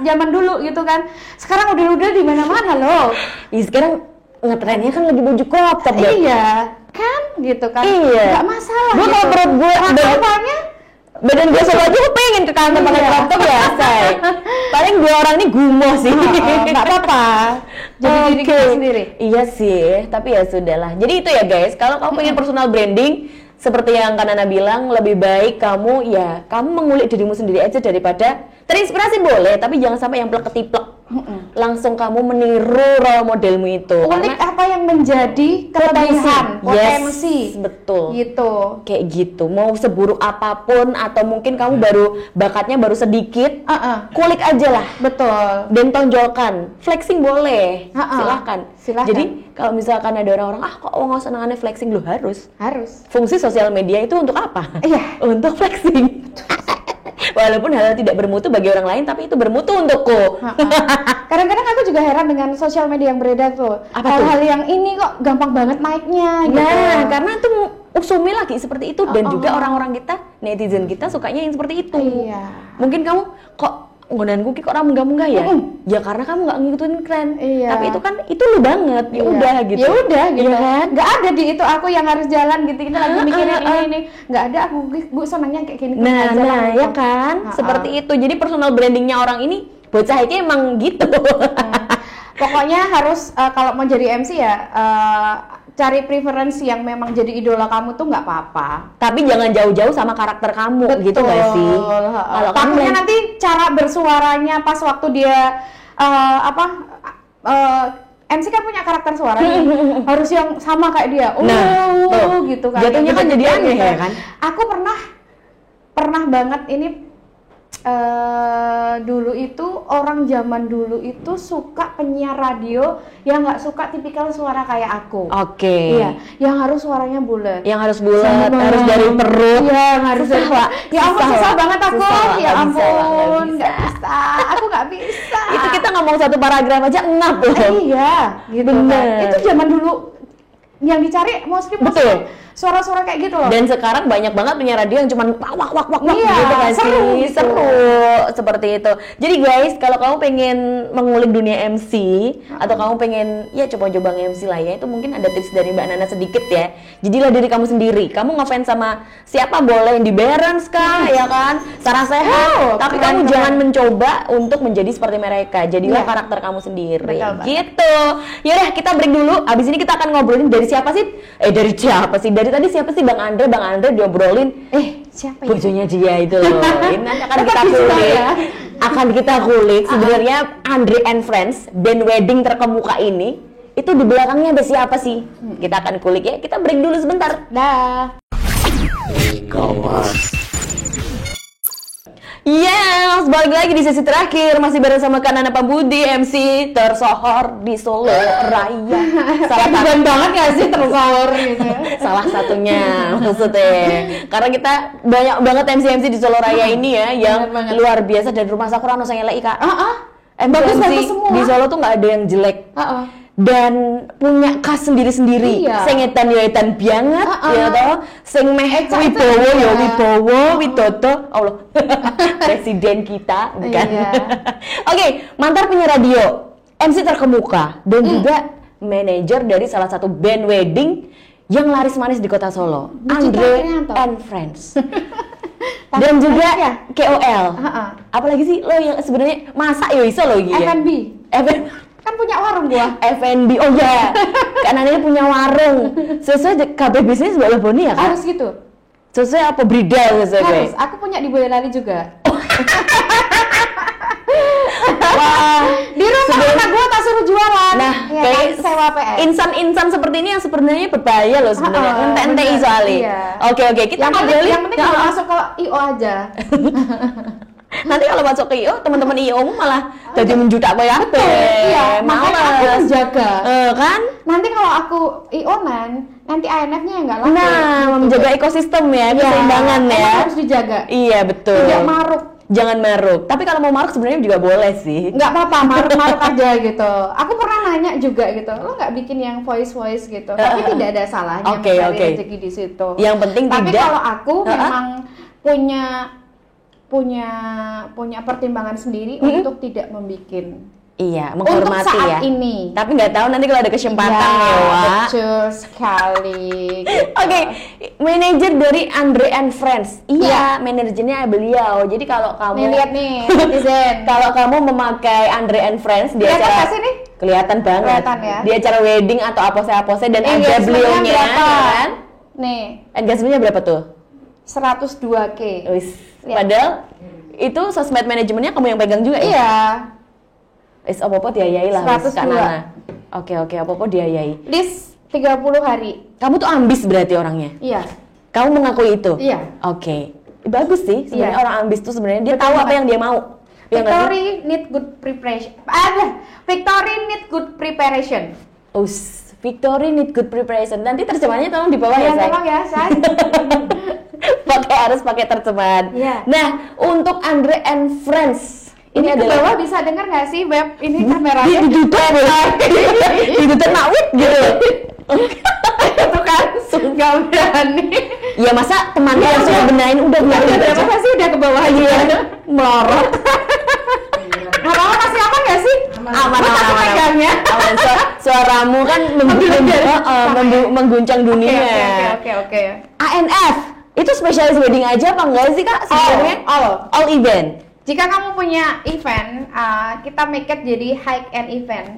zaman dulu gitu kan. Sekarang udel di mana-mana loh. Sekarang ngetrennya kan lagi baju crop top ya. Iya, kan gitu kan. Iya. Gak masalah. Gue gitu. kalau perut gue badan gue selalu aja gue pengen ke kantor pakai crop top ya, say. Paling gue orang ini gumoh sih. Gak apa-apa. Jadi diri kita sendiri. Iya sih, tapi ya sudahlah. Jadi itu ya guys, kalau kamu pengen personal branding seperti yang Kanana bilang, lebih baik kamu mengulik dirimu sendiri aja daripada terinspirasi boleh, tapi jangan sampai yang plek-ketiplek. Langsung kamu meniru role modelmu itu. Ulik apa yang menjadi kelebihan, potensi. Yes, betul. Gitu. Kayak gitu. Mau seburuk apapun atau mungkin kamu bakatnya baru sedikit, kulik aja lah. Betul. Dan tonjolkan. Flexing boleh. Silahkan. Jadi kalau misalkan ada orang-orang kok nggak senangannya flexing, lo harus. Fungsi sosial media itu untuk apa? Iya. Untuk flexing. Walaupun hal tidak bermutu bagi orang lain, tapi itu bermutu untukku. Kadang-kadang aku juga heran dengan sosial media yang beredar tuh. Hal-hal yang ini kok gampang banget naiknya gitu. Nah, karena itu usumi lagi seperti itu. Dan juga orang-orang kita, netizen kita sukanya yang seperti itu. Iya. Mungkin kamu kok nggodanku kok orang munggah-munggah ya? Ya karena kamu nggak ngikutin tren. Tapi itu kan itu lu banget. Ya udah gitu. Ya udah gitu. Iya kan? Nggak ada di itu aku yang harus jalan gitu. Kita lagi mikirin ini. Nggak ada, gue senangnya kayak gini. Nah, ya kan? Seperti itu. Jadi personal brandingnya orang ini bocah ini emang gitu. Pokoknya harus kalau mau jadi MC ya cari preferensi yang memang jadi idola kamu tuh nggak apa-apa. Tapi jangan jauh-jauh sama karakter kamu. Betul. Gitu nggak sih? Kalau takutnya nanti cara bersuaranya pas waktu dia MC kan punya karakter suara nih, harus yang sama kayak dia. Gitu kan. Jatuhnya kan jadi aneh ya kan? Aku pernah banget ini dulu itu orang zaman dulu itu suka penyiar radio yang nggak suka tipikal suara kayak aku. Oke. Iya, yang harus suaranya bulat. Yang harus bulat, harus dari perut. Iya, harus dari perut. Ya ampun, susah banget aku. Ya ampun, nggak bisa. Aku nggak bisa. Itu kita ngomong satu paragraf aja ngap loh. Iya, gitu. Bener. Itu zaman dulu yang dicari mostly suara-suara kayak gitu loh. Dan sekarang banyak banget penyiar radio yang cuman wak iya, gitu kan seru, sih. Seru seperti itu. Jadi guys, kalau kamu pengen mengulik dunia MC atau kamu pengen ya coba-coba MC lah ya, itu mungkin ada tips dari Mbak Nana sedikit ya. Jadilah diri kamu sendiri. Kamu ngefans sama siapa boleh, di Barons kah, ya kan? Sarah Sehat. Tapi kamu jangan mencoba untuk menjadi seperti mereka. Jadilah karakter kamu sendiri. Gitu. Yaudah, kita break dulu. Abis ini kita akan ngobrolin dari siapa sih? Dari siapa sih? Dari tadi siapa sih Bang Andre diobrolin siapa ya? Bojonya dia itu loh. Ini nanti akan kita kulik. Akan kita kulik sebenarnya Andre and Friends band wedding terkemuka ini itu di belakangnya ada siapa sih? Kita akan kulik ya. Kita break dulu sebentar. Dah. Yes, balik lagi di sesi terakhir masih bersama Kanana Pambudi MC tersohor di Solo Raya. Salah banget gak sih tersohor gitu? Salah satunya maksudnya. Karena kita banyak banget MC di Solo Raya ini ya yang luar biasa, dan rumah Sakura no saya lagi Kak. Bagus MC semua. Di Solo tuh nggak ada yang jelek. dan punya khas sendiri-sendiri. Iya. Sing edan banget, ya toh. Sing meh wibowo ya wibowo, widodo. Allah. Presiden kita, bukan? Iya. Oke, mantan penyiar radio, MC terkemuka dan juga manajer dari salah satu band wedding yang laris manis di kota Solo, Andre and Friends. Dan juga ya? KOL. Apalagi sih lo yang sebenarnya masak ya iso lo gitu. F&B. F&B. Kan punya warung gua. F&B. Oh ya. Karena dia punya warung. Sesuai KB bisnis Mbak Leboni ya kan? Harus gitu. Sesuai apa bridal sesuai. Harus. Aku punya di Boyolali juga. Wah, Di rumah anak gua tak suruh jualan. nah, ya, kayak kan, sewa PS. insan-insan seperti ini yang sebenarnya berbahaya loh sebenarnya. Ente-ente bener, soalnya. iya. Oke, kita Yang penting kalau masuk ke IO aja. Nanti kalau masuk ke IO, teman-teman IO malah jadi menjudak kayak apa? Iya, makanya aku menjaga. Kan? Nanti kalau aku IO-nan, nanti INF-nya yang nggak laku. Nah, menjaga ekosistem ya, Iya, keseimbangan ya. emang harus dijaga. Iya, betul. Tidak maruk. Jangan maruk. Tapi kalau mau maruk sebenarnya juga boleh sih. Nggak apa-apa, maruk-maruk aja gitu. Aku pernah nanya juga gitu, lo nggak bikin yang voice gitu, tapi tidak ada salahnya mencari rezeki di situ. Yang penting tapi tidak. kalau aku memang punya pertimbangan sendiri untuk tidak membikin. Iya, menghormati untuk saat ya. ini. Tapi nggak tahu nanti kalau ada kesempatan ya, Wak. Betul sekali. Gitu. Oke, manajer dari Andre and Friends. Iya, manajernya beliau. Jadi kalau kamu Nih lihat nih, netizen. kalau kamu memakai Andre and Friends di Kelihatan acara nggak sih nih? kelihatan banget. Kelihatan ya. Di acara wedding atau apose-apose dan ada Engagementnya beliaunya berapa? kan? Nih, Engagementnya berapa tuh? 102K. Wis. Lihat. Padahal itu sosmed manajemennya kamu yang pegang juga ya? Iya. Wis apa-apa diayai lah wis, 102. Kak Nana. Oke, apa-apa diayai. List 30 hari. Kamu tuh ambis berarti orangnya. Iya. Kamu mengakui itu? Iya. Oke. Bagus sih sebenarnya Iya. orang ambis tuh sebenarnya dia Betul tahu apa banget. yang dia mau. Ya nggak sih? Victory need good preparation. Victory need good preparation. Victory need good preparation. Nanti terjemahannya tolong di bawah ya, Say. Tolong ya, Say. Harus pakai terjemahan. Iya. Nah, untuk Andre and Friends Ini ke adalah bawah bisa dengar nggak sih, Beb? Ini kameranya. Ditutup mawit gitu. Itu kan nggak berani. Ya masa temannya yang sudah benahin udah biarin Udah aja. berapa sih udah ke bawah aja? Melorot. Nggak apa-apa, masih aman nggak sih? Aman. Pegangnya. Aman. Suaramu kan mengguncang dunia. Oke. ANF itu spesialis wedding aja apa enggak sih Kak sebenarnya? All event. Jika kamu punya event, kita make it jadi hike and event.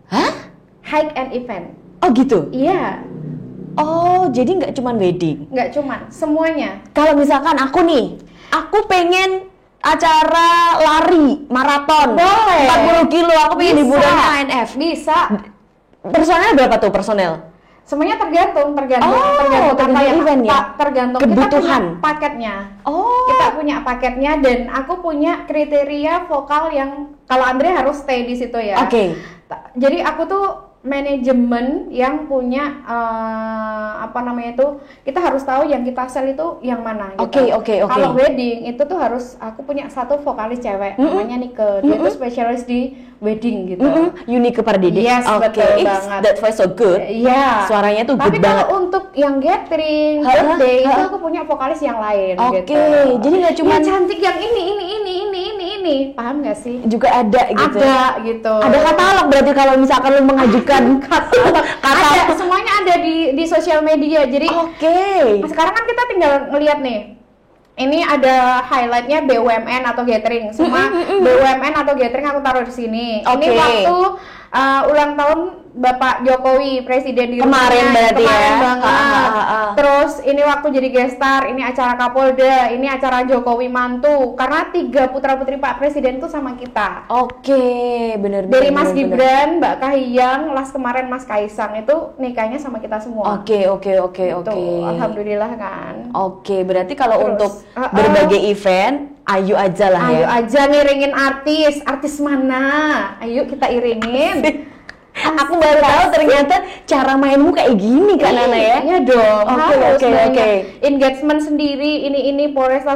Hah? Hike and event. Oh gitu? Iya, Oh jadi nggak cuma wedding. nggak cuman, semuanya. Kalau misalkan aku nih, aku pengen acara lari maraton. Boleh. 40 kilo, aku pengen liburan ANF. Bisa. Personel berapa tuh personel? Semuanya tergantung tergantung apa yang event ya? tergantung Kebutuhan. kita punya paketnya. Oh. Kita punya paketnya dan aku punya kriteria vokal yang kalau Andre harus stay di situ ya. Oke. Jadi aku tuh manajemen yang punya kita harus tahu yang kita sell itu yang mana gitu. Oke. Kalau wedding itu tuh harus aku punya satu vokalis cewek namanya Nike. Dia tuh spesialis di wedding gitu. Unique Pardede. Yes, betul banget. That voice so good. Iya. Suaranya tuh Tapi good banget. kalau untuk yang gathering, birthday itu aku punya vokalis yang lain Oke, gitu. jadi nggak cuma yang cantik yang ini. Paham nggak sih? juga ada gitu. Ada gitu. Ada katalog berarti kalau misalkan lu mengajukan katalog. Ada, semuanya ada di sosial media. Jadi sekarang kan kita tinggal ngelihat nih. Ini ada highlightnya BUMN atau gathering. Semua BUMN atau gathering aku taruh di sini. Ini waktu ulang tahun Bapak Jokowi, Presiden di kemarin berarti kemarin ya. banget. Terus ini waktu jadi gestar, ini acara Kapolda, ini acara Jokowi mantu. Karena 3 putra putri Pak Presiden itu sama kita. Bener. Dari Mas Gibran, Mbak Kahiyang, las kemarin Mas Kaisang itu nikahnya sama kita semua. Oke. Alhamdulillah kan. Berarti kalau untuk berbagai event, ayo aja lah ya. Ayo aja ngiringin artis mana? Ayo kita iringin. Aku baru tahu ternyata cara mainmu kayak gini Kak Nana ya. Iya dong. Oke. Engagement sendiri, ini Polres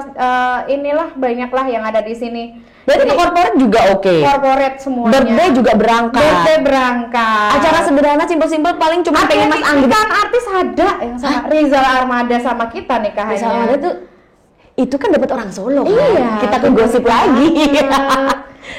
inilah banyaklah yang ada di sini. Berarti ke corporate juga oke. Corporate semuanya. Birthday juga berangkat. Birthday berangkat. Acara sederhana simpel-simpel paling cuma pengen Mas Anggi. Kan artis ada yang sama Rizal Armada sama kita nikahannya. Rizal Armada tuh itu kan dapat orang Solo kan. Iya. Kita ke gosip lagi.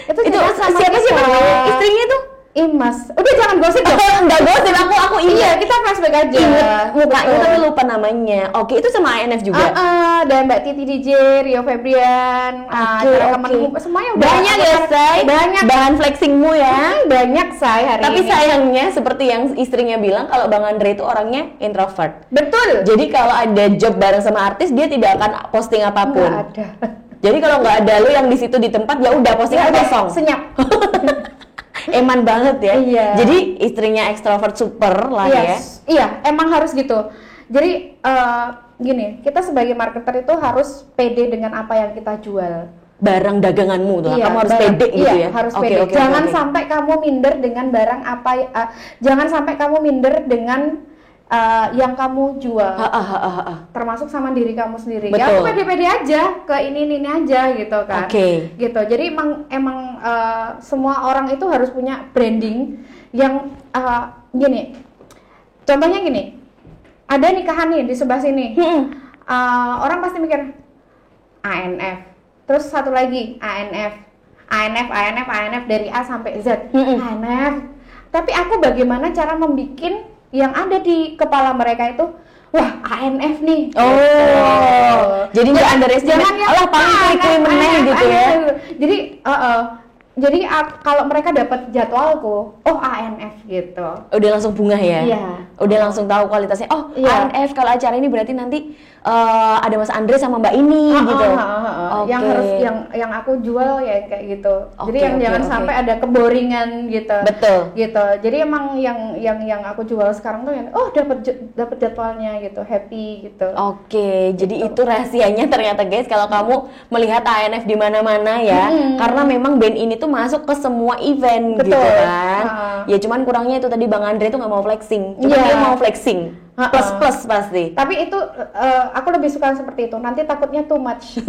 Itu siapa namanya istrinya itu? Imas. Udah jangan gosip dong. Enggak gosip, aku Iya, kita flashback aja. Ingat mukanya tapi lupa namanya. Oke, itu sama ANF juga. Dan Mbak Titi DJ, Rio Febrian, teman-teman semuanya udah banyak ya, Say. Banyak bahan flexingmu ya. Banyak, Say, hari tapi ini. sayangnya seperti yang istrinya bilang kalau Bang Andre itu orangnya introvert. Betul. Jadi kalau ada job bareng sama artis dia tidak akan posting apapun. Nggak ada. Jadi kalau nggak ada lu yang di situ di tempat ya udah postingan kosong. Senyap. Eman banget ya. Iya. Jadi istrinya ekstrovert super lah ya. Iya, emang harus gitu. Jadi gini, kita sebagai marketer itu harus pede dengan apa yang kita jual. Barang daganganmu tuh, kamu harus pede gitu ya. Harus pede. Jangan sampai kamu minder dengan barang apa. Jangan sampai kamu minder dengan yang kamu jual. Termasuk sama diri kamu sendiri. Betul. Ya aku pede-pede aja ke ini aja gitu kan. Gitu. Jadi emang semua orang itu harus punya branding yang gini. Contohnya gini. Ada nikahan nih di sebelah sini. Orang pasti mikir ANF. Terus satu lagi ANF dari A sampai Z. ANF. Tapi aku bagaimana cara membikin yang ada di kepala mereka itu, wah ANF nih. Jadi nggak underestimate. Allah paling kui meneh gitu ya. Jadi kalau mereka dapat jadwalku, ANF gitu. Udah langsung bunga ya? Iya. Udah langsung tahu kualitasnya. Iya. ANF kalau acara ini berarti nanti ada Mas Andre sama Mbak ini gitu. Yang harus yang aku jual ya kayak gitu. Jadi jangan sampai ada keboringan gitu. Betul. Gitu. Jadi emang yang aku jual sekarang tuh yang dapat jadwalnya gitu, happy gitu. Jadi itu rahasianya ternyata guys kalau kamu melihat ANF di mana-mana ya. Karena memang band ini tuh masuk ke semua event. Betul. Gitu kan. Ya cuman kurangnya itu tadi Bang Andre tuh nggak mau flexing. Cuma dia mau flexing. Plus pasti. Tapi itu aku lebih suka seperti itu. Nanti takutnya too much.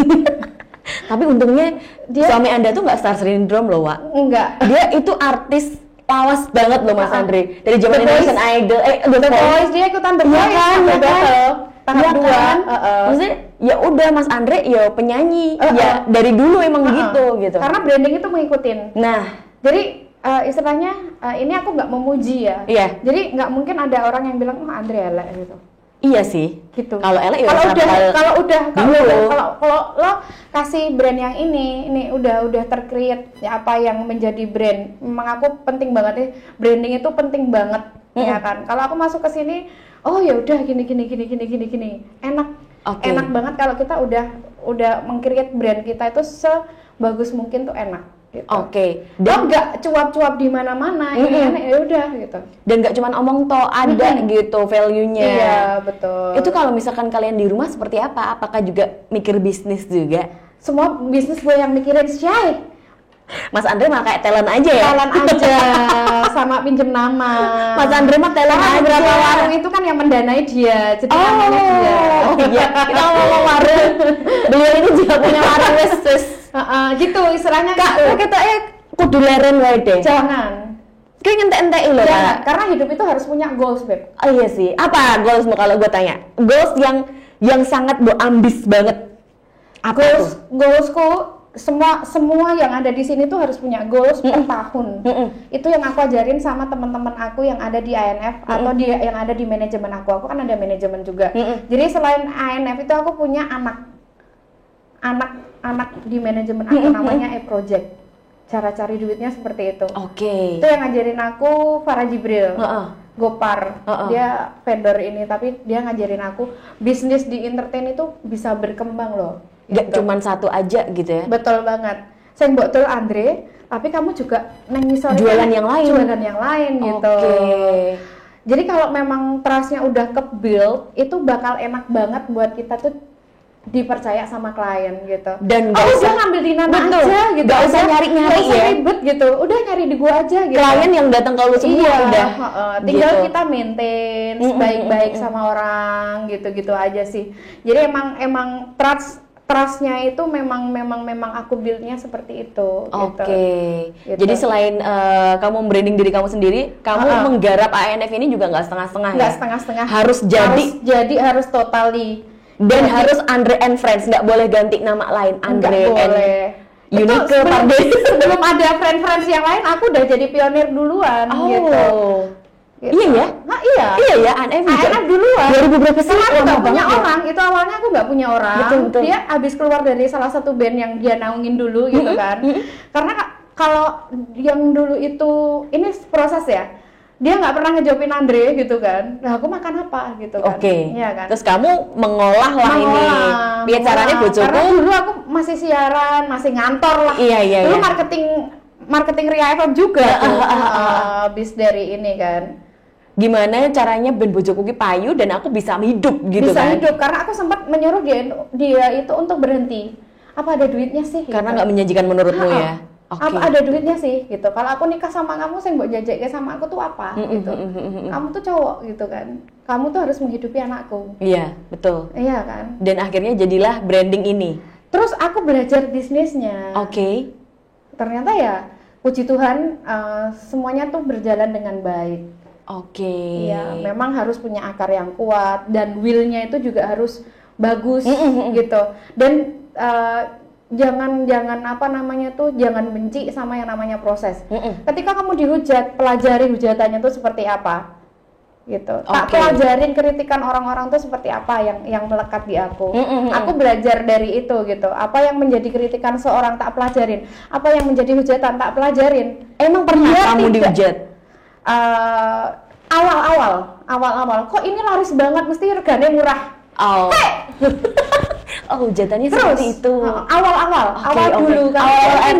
Tapi untungnya suami Anda tuh nggak star syndrome loh, Wak. Enggak. Dia itu artis lawas banget loh Mas Andre. Dari zaman Indonesian Idol, The Voice dia ikutan The Voice sampai battle. Tahap 2. Maksudnya ya udah Mas Andre ya penyanyi. Ya dari dulu emang gitu. Karena branding itu mengikutin. Nah, jadi istilahnya ini aku nggak memuji ya. Iya. Jadi nggak mungkin ada orang yang bilang Andre elek gitu. Iya sih. Gitu. Kalau elek ya kalau lo kasih brand yang ini udah tercreate ya apa yang menjadi brand. Memang aku penting banget nih, branding itu penting banget ya kan. Kalau aku masuk ke sini, ya udah gini. Enak. Enak banget kalau kita udah meng-create brand kita itu sebagus mungkin tuh enak. Gitu. Dan nggak cuap-cuap di mana-mana, ya udah gitu. Dan nggak cuma omong ada gitu value-nya. Iya betul. Itu kalau misalkan kalian di rumah seperti apa? Apakah juga mikir bisnis juga? Semua bisnis gue yang mikirin Syai. Mas Andre mah kayak talent aja ya? Talent aja, sama pinjem nama. Mas Andre mah talent aja. Beberapa warung itu kan yang mendanai dia, jadi namanya dia. Iya, kita ngomong warung. Beliau ini juga punya warung wes. Gitu istilahnya. Kak, kita kudu leren wae deh. Jangan. Kayak ngentek-entek loh, Kak. Karena hidup itu harus punya goals, Beb. Oh iya sih. Apa goalsmu kalau gue tanya? Goals yang sangat ambis banget. Apa Goalsku semua yang ada di sini tuh harus punya goals per tahun. Itu yang aku ajarin sama teman-teman aku yang ada di ANF atau yang ada di manajemen aku. Aku kan ada manajemen juga. Jadi selain ANF itu aku punya anak di manajemen aku namanya e-project. Cara cari duitnya seperti itu. Itu yang ngajarin aku Farah Jibril. Gopar. Dia vendor ini tapi dia ngajarin aku bisnis di entertain itu bisa berkembang loh. Gak cuman satu aja gitu ya? Betul banget. Saya betul Andre, tapi kamu juga jualan yang lain gitu. Jadi kalau memang trustnya udah ke-build, itu bakal enak banget buat kita tuh dipercaya sama klien gitu. Dan udah ngambil di Nana aja gitu. Gak usah nyari-nyari ya. Ribet gitu. Udah nyari di gua aja gitu. Klien yang datang ke lu semua udah. Tinggal kita maintain baik-baik sama orang gitu-gitu aja sih. Jadi emang trust trust-nya itu memang aku build-nya seperti itu. Gitu. Jadi selain kamu branding diri kamu sendiri, kamu menggarap ANF ini juga nggak setengah-setengah ya? Nggak setengah-setengah. Harus totally. Dan harus Andre and Friends, nggak boleh ganti nama lain. Andre and Unique sebelum ada friends yang lain, aku udah jadi pionir duluan gitu. Iya ya? Nah iya ya, ANF duluan. 2000 berapa sih? Karena aku nggak punya orang, itu awalnya aku nggak punya orang. Betul. Dia abis keluar dari salah satu band yang dia naungin dulu gitu kan. Karena kalau yang dulu itu, ini proses ya, dia nggak pernah ngejawabin Andre gitu kan. Nah aku makan apa gitu kan. Iya kan. Terus kamu mengolah ini. Biar caranya bojoku. Karena dulu aku masih siaran, masih ngantor lah. Iya. Dulu marketing Ria FM juga tuh. Habis dari ini kan. Gimana caranya band bojoku ki payu dan aku bisa hidup gitu bisa kan. Bisa hidup karena aku sempat menyuruh dia itu untuk berhenti. Apa ada duitnya sih? Karena nggak menjanjikan menurutmu ya. Apa ada duitnya sih gitu. Kalau aku nikah sama kamu, saya mbok jajake sama aku tuh apa gitu. Kamu tuh cowok gitu kan. Kamu tuh harus menghidupi anakku. Iya, betul. Iya kan? Dan akhirnya jadilah branding ini. Terus aku belajar bisnisnya. Ternyata ya puji Tuhan semuanya tuh berjalan dengan baik. Iya, memang harus punya akar yang kuat dan will-nya itu juga harus bagus gitu. Dan jangan apa namanya tuh, jangan benci sama yang namanya proses. Ketika kamu dihujat, pelajari hujatannya tuh seperti apa gitu. Tak pelajarin kritikan orang-orang tuh seperti apa yang melekat di aku. Aku belajar dari itu gitu. Apa yang menjadi kritikan seorang tak pelajarin, apa yang menjadi hujatan tak pelajarin. Emang pernah kamu dihujat? Awal-awal kok ini laris banget, mesti regane murah. Hujatannya seperti itu. Awal dulu kan.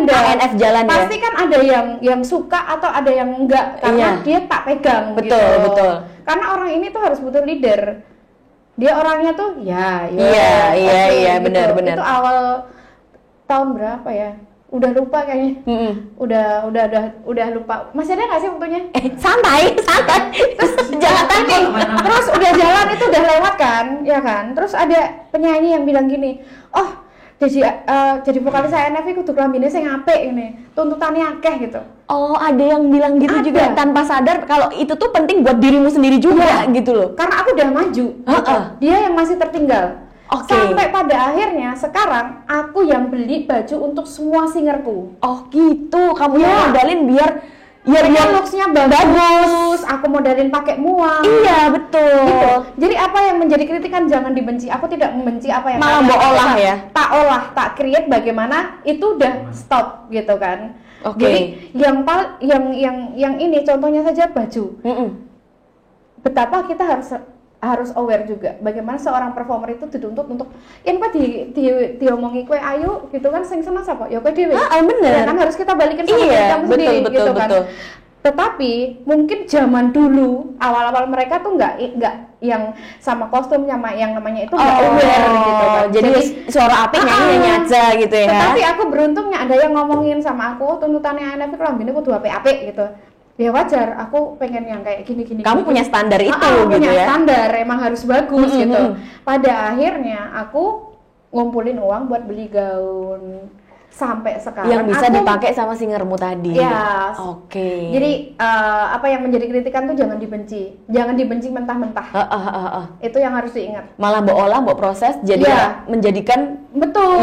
ANF jalan pasti kan ada yang suka atau ada yang enggak karena dia tak pegang. Betul. Karena orang ini tuh harus butuh leader. Dia orangnya tuh iya, benar. Itu awal tahun berapa ya? Udah lupa kayaknya. Udah lupa. Masih ada nggak sih waktunya? Santai. Terus jalan nih. Terus udah jalan itu udah lewat kan, ya kan? Terus ada penyanyi yang bilang gini, jadi vokalis ANF kudu klambine sing apik ini. Tuntutannya akeh gitu. Ada yang bilang gitu juga tanpa sadar kalau itu tuh penting buat dirimu sendiri juga gitu loh. Karena aku udah maju. Dia yang masih tertinggal. Sampai pada akhirnya sekarang aku yang beli baju untuk semua singerku. Gitu. Kamu yang modalin biar looks-nya bagus. Aku modalin pakai muang. Iya, betul. Gitu. Jadi apa yang menjadi kritikan jangan dibenci. Aku tidak membenci apa yang malah olah ya. Tak olah, tak create bagaimana itu udah stop gitu kan. Jadi yang ini contohnya saja baju. Betapa kita harus aware juga bagaimana seorang performer itu dituntut untuk yang apa diomongi kue ayu gitu kan sing seneng sapa ya kowe dhewe. Bener. Ya kan harus kita balikin sama kita sendiri gitu kan. Tetapi mungkin zaman dulu awal-awal mereka tuh nggak yang sama kostum sama yang namanya itu nggak aware gitu kan. Jadi suara apik nyanyi aja gitu ya. Tetapi aku beruntungnya ada yang ngomongin sama aku tuntutannya ANF lambene kudu apik gitu. Ya wajar, aku pengen yang kayak gini. Kamu punya standar itu gitu punya ya? Standar, emang harus bagus gitu. Pada akhirnya aku ngumpulin uang buat beli gaun. Sampai sekarang yang bisa dipakai sama singermu tadi. Ya. Jadi apa yang menjadi kritikan tuh jangan dibenci mentah-mentah. Itu yang harus diingat. Malah mbok olah, mbok proses jadi menjadikan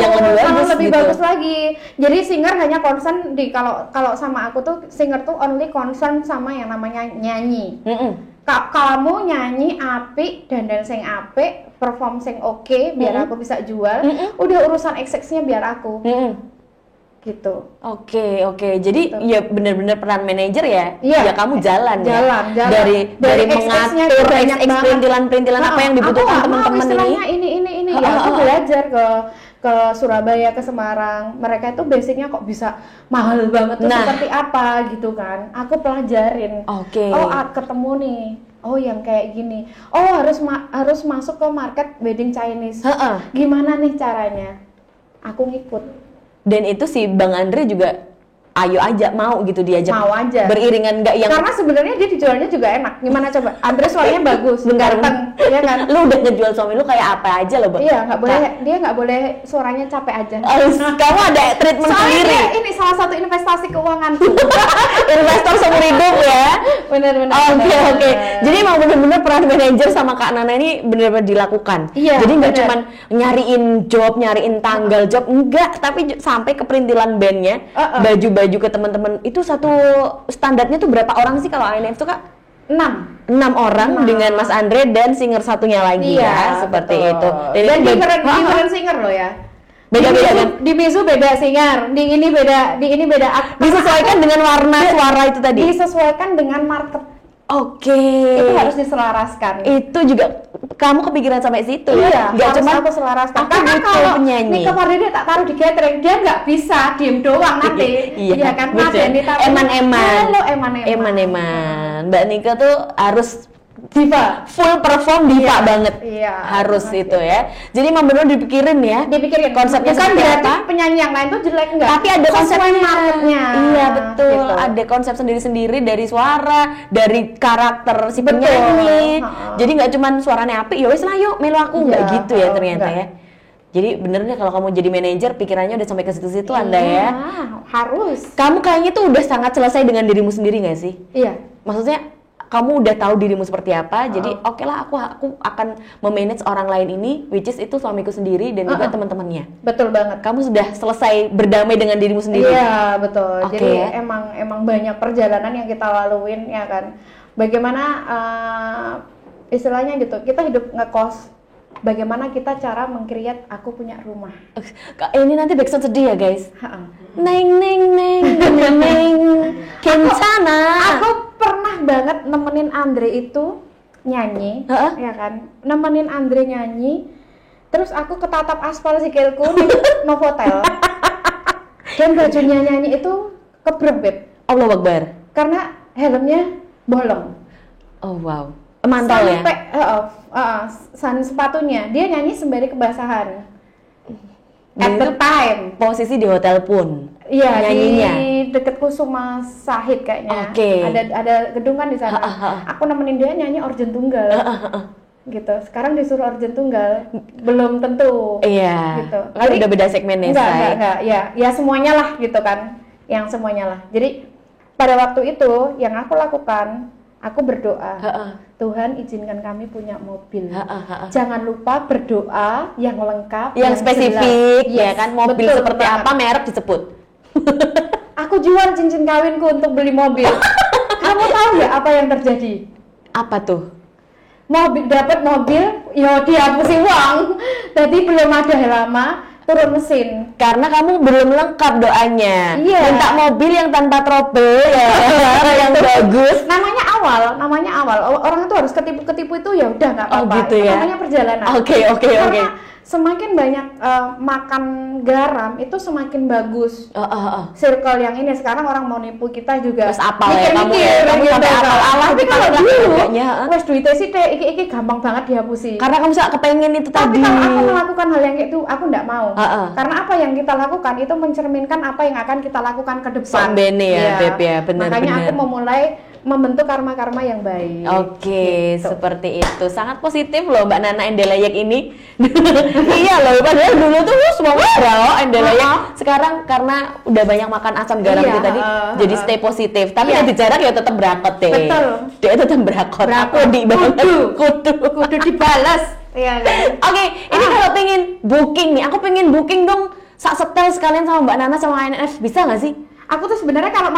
yang lebih bagus lagi. Jadi singer hanya concern di kalau sama aku tuh singer tuh only concern sama yang namanya nyanyi. Kamu nyanyi apik, dandan sing apik, perform sing oke, biar aku bisa jual. Udah urusan XX-nya biar aku. Gitu. Oke. Jadi gitu. Ya benar-benar peran manajer ya. Ya kamu jalan. Dari mengatur perintilan apa yang dibutuhkan teman-teman ini. Ya aku belajar ke Surabaya, ke Semarang. Mereka itu basicnya kok bisa mahal banget tuh seperti apa gitu kan. Aku pelajarin. Ketemu nih. Yang kayak gini. Harus masuk ke market wedding Chinese. Gimana nih caranya? Aku ngikut. Dan itu si Bang Andre juga ayo aja, mau gitu diajak. Mau aja. Beriringan nggak yang karena sebenarnya dia dijualnya juga enak. Gimana coba? Andre suaranya bagus, ganteng, ya kan? Lu udah ngejual suami lu kayak apa aja loh, Bang? Iya, nggak boleh, dia nggak boleh suaranya capek aja. Kamu ada treatment Soalnya sendiri. ini salah satu investasi keuangan. Investor seumur hidup ya. Bener-bener. Oke. Jadi emang bener-bener peran manajer sama Kak Nana ini bener-bener dilakukan. Iya, jadi nggak bener. cuman nyariin job, nyariin tanggal job, enggak, tapi sampai ke perintilan bandnya, baju-baju ke teman-teman. Itu satu standarnya tuh berapa orang sih kalau INF tuh, Kak? 6 orang dengan Mas Andre dan singer satunya lagi ya, seperti betul. itu. Dan different singer loh ya. Beda-beda kan? Di Mizu beda singer, di ini beda Disesuaikan dengan warna suara itu tadi. Disesuaikan dengan market. Oke. Itu harus diselaraskan. Itu juga kamu kepikiran sampai situ Iya, ya? Nggak harus cuma aku selaraskan. aku Karena butuh kalau penyanyi. Nika Pardede tak taruh di catering, dia nggak bisa diem doang nanti. Iya kan? betul. Mas Denny Eman-eman. Halo eman-eman. Eman-eman. Mbak Nika tuh harus diva, full perform diva banget. Iya. Harus itu ya. Jadi emang bener dipikirin ya. Dipikirin konsepnya bukan seperti berarti apa. penyanyi yang lain tuh jelek enggak. Tapi ada konsepnya. marketnya. Iya betul. Gitu. Ada konsep sendiri-sendiri dari suara, dari karakter si Betul. penyanyi. Jadi nggak cuman suaranya apik, ya wes lah yuk melu aku, nggak Iya, gitu ya ternyata enggak. ya. Jadi bener deh kalau kamu jadi manajer pikirannya udah sampai ke situ-situ Anda ya. Harus. Kamu kayaknya tuh udah sangat selesai dengan dirimu sendiri nggak sih? Iya. Maksudnya kamu udah tahu dirimu seperti apa, jadi oke lah aku akan memanage orang lain ini, which is itu suamiku sendiri dan juga teman-temannya. Betul banget. Kamu sudah selesai berdamai dengan dirimu sendiri. Iya betul. Oke, Jadi ya. emang banyak perjalanan yang kita laluin ya kan. Bagaimana istilahnya gitu. Kita hidup ngekos. Bagaimana kita cara meng-create aku punya rumah. Ini nanti backsound sedih ya guys. Neng neng neng neng neng Kencana. Aku pernah banget nemenin Andre itu nyanyi, ya kan? Nemenin Andre nyanyi, terus aku ketatap aspal sikilku di Novotel. Dan bajunya nyanyi itu kebrembet. Allahu Akbar. Karena helmnya bolong. Oh wow. Mantel ya? San sepatunya, dia nyanyi sembari kebasahan. Dan At the itu time. posisi di hotel pun. Iya, nyanyinya. di deket Kusuma Sahid kayaknya. Oke. Ada gedung kan di sana. Aku nemenin dia nyanyi organ tunggal. Gitu. Sekarang disuruh organ tunggal, belum tentu. Iya. Gitu. Kan udah beda segmennya, enggak. Ya semuanya lah gitu kan. Yang semuanya lah. Jadi pada waktu itu yang aku lakukan, aku berdoa. Tuhan izinkan kami punya mobil. Jangan lupa berdoa yang lengkap, yang spesifik, ya Yes, kan? Mobil betul seperti banget. apa, merek disebut. Aku jual cincin kawinku untuk beli mobil. Kamu tahu nggak apa yang terjadi? Apa tuh? Dapat mobil, yo dihapusi uang. Jadi belum ada lama turun mesin. Karena kamu belum lengkap doanya. Iya. Minta mobil yang tanpa trouble ya, yang bagus. Namanya awal. Orang itu harus ketipu itu ya udah nggak apa-apa. gitu ya. Namanya perjalanan. Oke. Karena semakin banyak makan garam itu semakin bagus. Circle yang ini sekarang orang mau nipu kita juga. Terus apal ya kamu mikir-mikir, kamu gitu sampai kan. apal-apal Tapi kita kalau udah dulu, enggaknya, wes duitnya sih deh, iki gampang banget dihapusi. Karena kamu suka kepengen itu Tapi tadi. kalau aku melakukan hal yang kayak itu, aku nggak mau. Heeh. Karena apa yang kita lakukan itu mencerminkan apa yang akan kita lakukan ke depan. Sambene ya, Beb ya, benar. Makanya aku memulai membentuk karma-karma yang baik. Oke, Gitu. seperti itu. Sangat positif loh Mbak Nana Endelayak ini. Iya loh, padahal dulu tuh semua loh Endelayak. Sekarang karena udah banyak makan asam garam itu tadi, jadi stay positif. Tapi Iya. di jarak ya tetap berakot deh. Betul. Dia tetap berakot. Aku di banget. Kudu dibalas. Iya kan? Oke, ini kalau pengen booking nih, aku pengen booking dong setel sekalian sama Mbak Nana sama INF, bisa nggak sih? Aku tuh sebenarnya kalau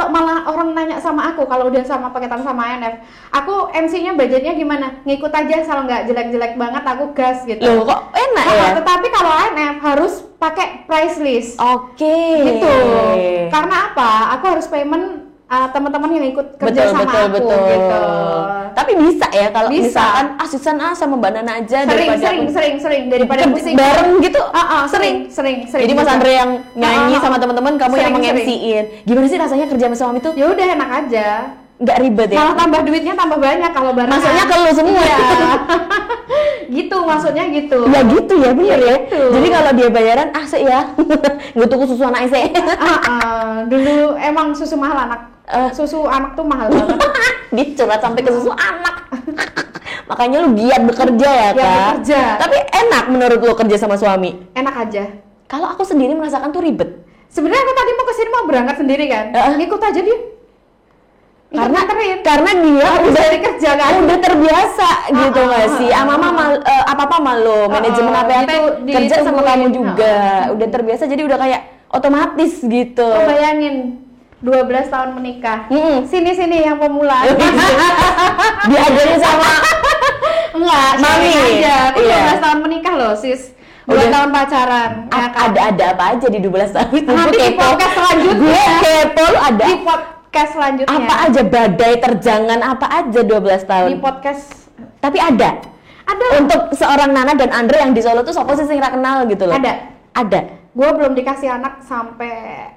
malah orang nanya sama aku kalau udah sama paketan sama INF, aku MC-nya budgetnya gimana? Ngikut aja, asal nggak jelek-jelek banget aku gas gitu. Loh kok enak ya? Tetapi kalau INF harus pakai price list. Oke. Gitu. Karena apa? Aku harus payment teman-teman yang ikut kerja sama aku gitu. Tapi bisa ya kalau Bisa. misalkan Susan sama Mbak Nana aja Sering daripada pusing bareng gitu. sering. Jadi Mas Andre yang nyanyi sama teman-teman, kamu yang Sering. meng-MC-in. Gimana sih rasanya kerja sama suami tuh? Ya udah enak aja. nggak ribet ya? Malah tambah duitnya tambah banyak kalau barengan. Maksudnya ke lu semua. Iya. Gitu, maksudnya gitu. Ya gitu ya, bener ya. Gitu. Jadi kalau dia bayaran, sih ya. Gue tuku susu anak sih. Dulu emang susu mahal anak. Susu anak tuh mahal banget. Dia curhat sampai ke susu anak. Makanya lu giat bekerja ya, Giat Kak? bekerja. Tapi enak menurut lu kerja sama suami? Enak aja. Kalau aku sendiri merasakan tuh ribet. Sebenarnya aku tadi mau kesini mau berangkat sendiri kan. Ikut aja dia. Karena dia udah dari kerja kan. Udah terbiasa gitu nggak sih? Mama apa-apa malu, manajemen apa-apa kerja sama kamu juga. Udah terbiasa jadi udah kayak otomatis gitu. Bayangin 12 tahun menikah. Sini yang pemula. Diajarin sama enggak, mami aja. Aku 12 tahun menikah loh, sis. 2 tahun pacaran. Ya kan? Ada apa aja di 12 tahun itu? Nanti di podcast selanjutnya. Gue kepo lu ada. Di podcast selanjutnya. Apa aja badai terjangan apa aja 12 tahun? Di podcast. Tapi ada. Untuk seorang Nana dan Andre yang di Solo tuh sopo sih sing ra kenal gitu loh. Ada. Gue belum dikasih anak sampai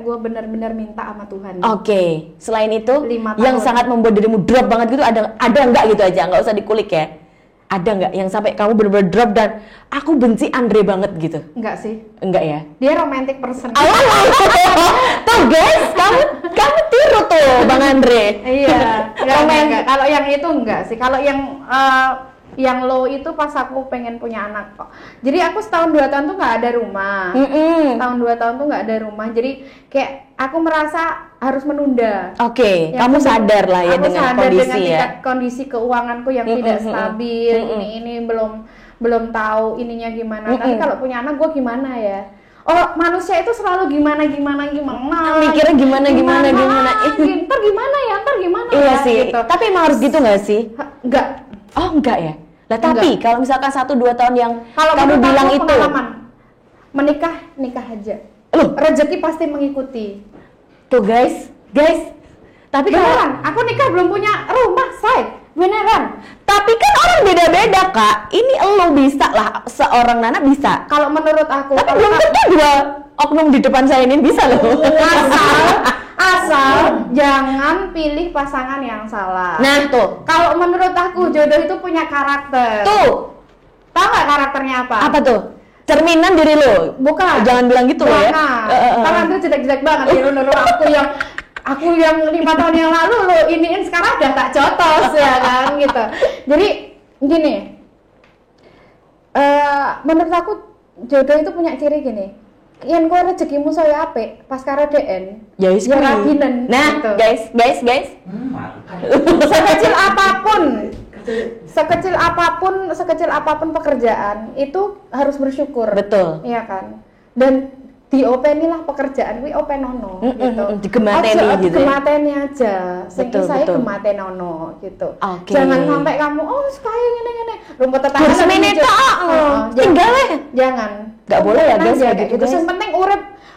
gue benar-benar minta sama Tuhan. Oke. Selain itu, 5 yang tahun. sangat membuat dirimu drop banget gitu ada nggak gitu aja? Nggak usah dikulik ya. Ada nggak yang sampai kamu benar-benar drop dan aku benci Andre banget gitu? Enggak sih. Enggak ya? Dia romantic person. Tuh guys, kamu tiru tuh Bang Andre. Iya. Enggak. Kalau yang itu enggak sih. Kalau yang low itu pas aku pengen punya anak kok. Jadi aku setahun 2 tahun tuh nggak ada rumah. Setahun 2 tahun tuh nggak ada rumah. Jadi kayak aku merasa harus menunda. Oke, kamu sadar lah ya dengan kondisi ya. Kondisi keuanganku yang tidak stabil. Ini belum tahu ininya gimana. Tapi kalau punya anak gue gimana ya? Oh, manusia itu selalu gimana. Mikirnya gimana. Ntar gimana ya? Iya ya? sih. Gitu. Tapi emang harus gitu nggak sih? Enggak. Oh, enggak ya? Lah tapi kalau misalkan 1-2 tahun yang kalau kamu bilang itu pengalaman, nikah aja. Rezeki pasti mengikuti. Tuh guys. Tapi beneran, aku nikah belum punya rumah, say. Beneran. Tapi kan orang beda-beda, Kak. Ini lo bisa lah, seorang Nana bisa. Kalau menurut aku. Tapi belum tentu 2 oknum di depan saya ini bisa loh. Asal jangan pilih pasangan yang salah. Nah tuh. Kalau menurut aku jodoh itu punya karakter. Tuh. Tahu nggak karakternya apa? Apa tuh? Cerminan diri lo. Bukan. Jangan bilang gitu loh ya. Kalau itu jelek-jelek banget niru aku yang 5 tahun yang lalu lo iniin sekarang udah tak jotos ya kan gitu. Jadi gini. Menurut aku jodoh itu punya ciri gini. Yen kowe rezekimu saya apik, pas karo DN. Ya wis kuwi. Nah, gitu. guys. Sekecil apapun pekerjaan itu harus bersyukur. Betul. Iya kan? Dan diopeni lah pekerjaan kuwi openono gitu. Digemateni gitu. Digemateni aja. Sing saya gematenono gitu. Okay. Jangan sampai kamu kaya ngene-ngene. Rumput tetangga semene tok. Tinggal jangan. Gak boleh ya guys kayak gitu. Yang penting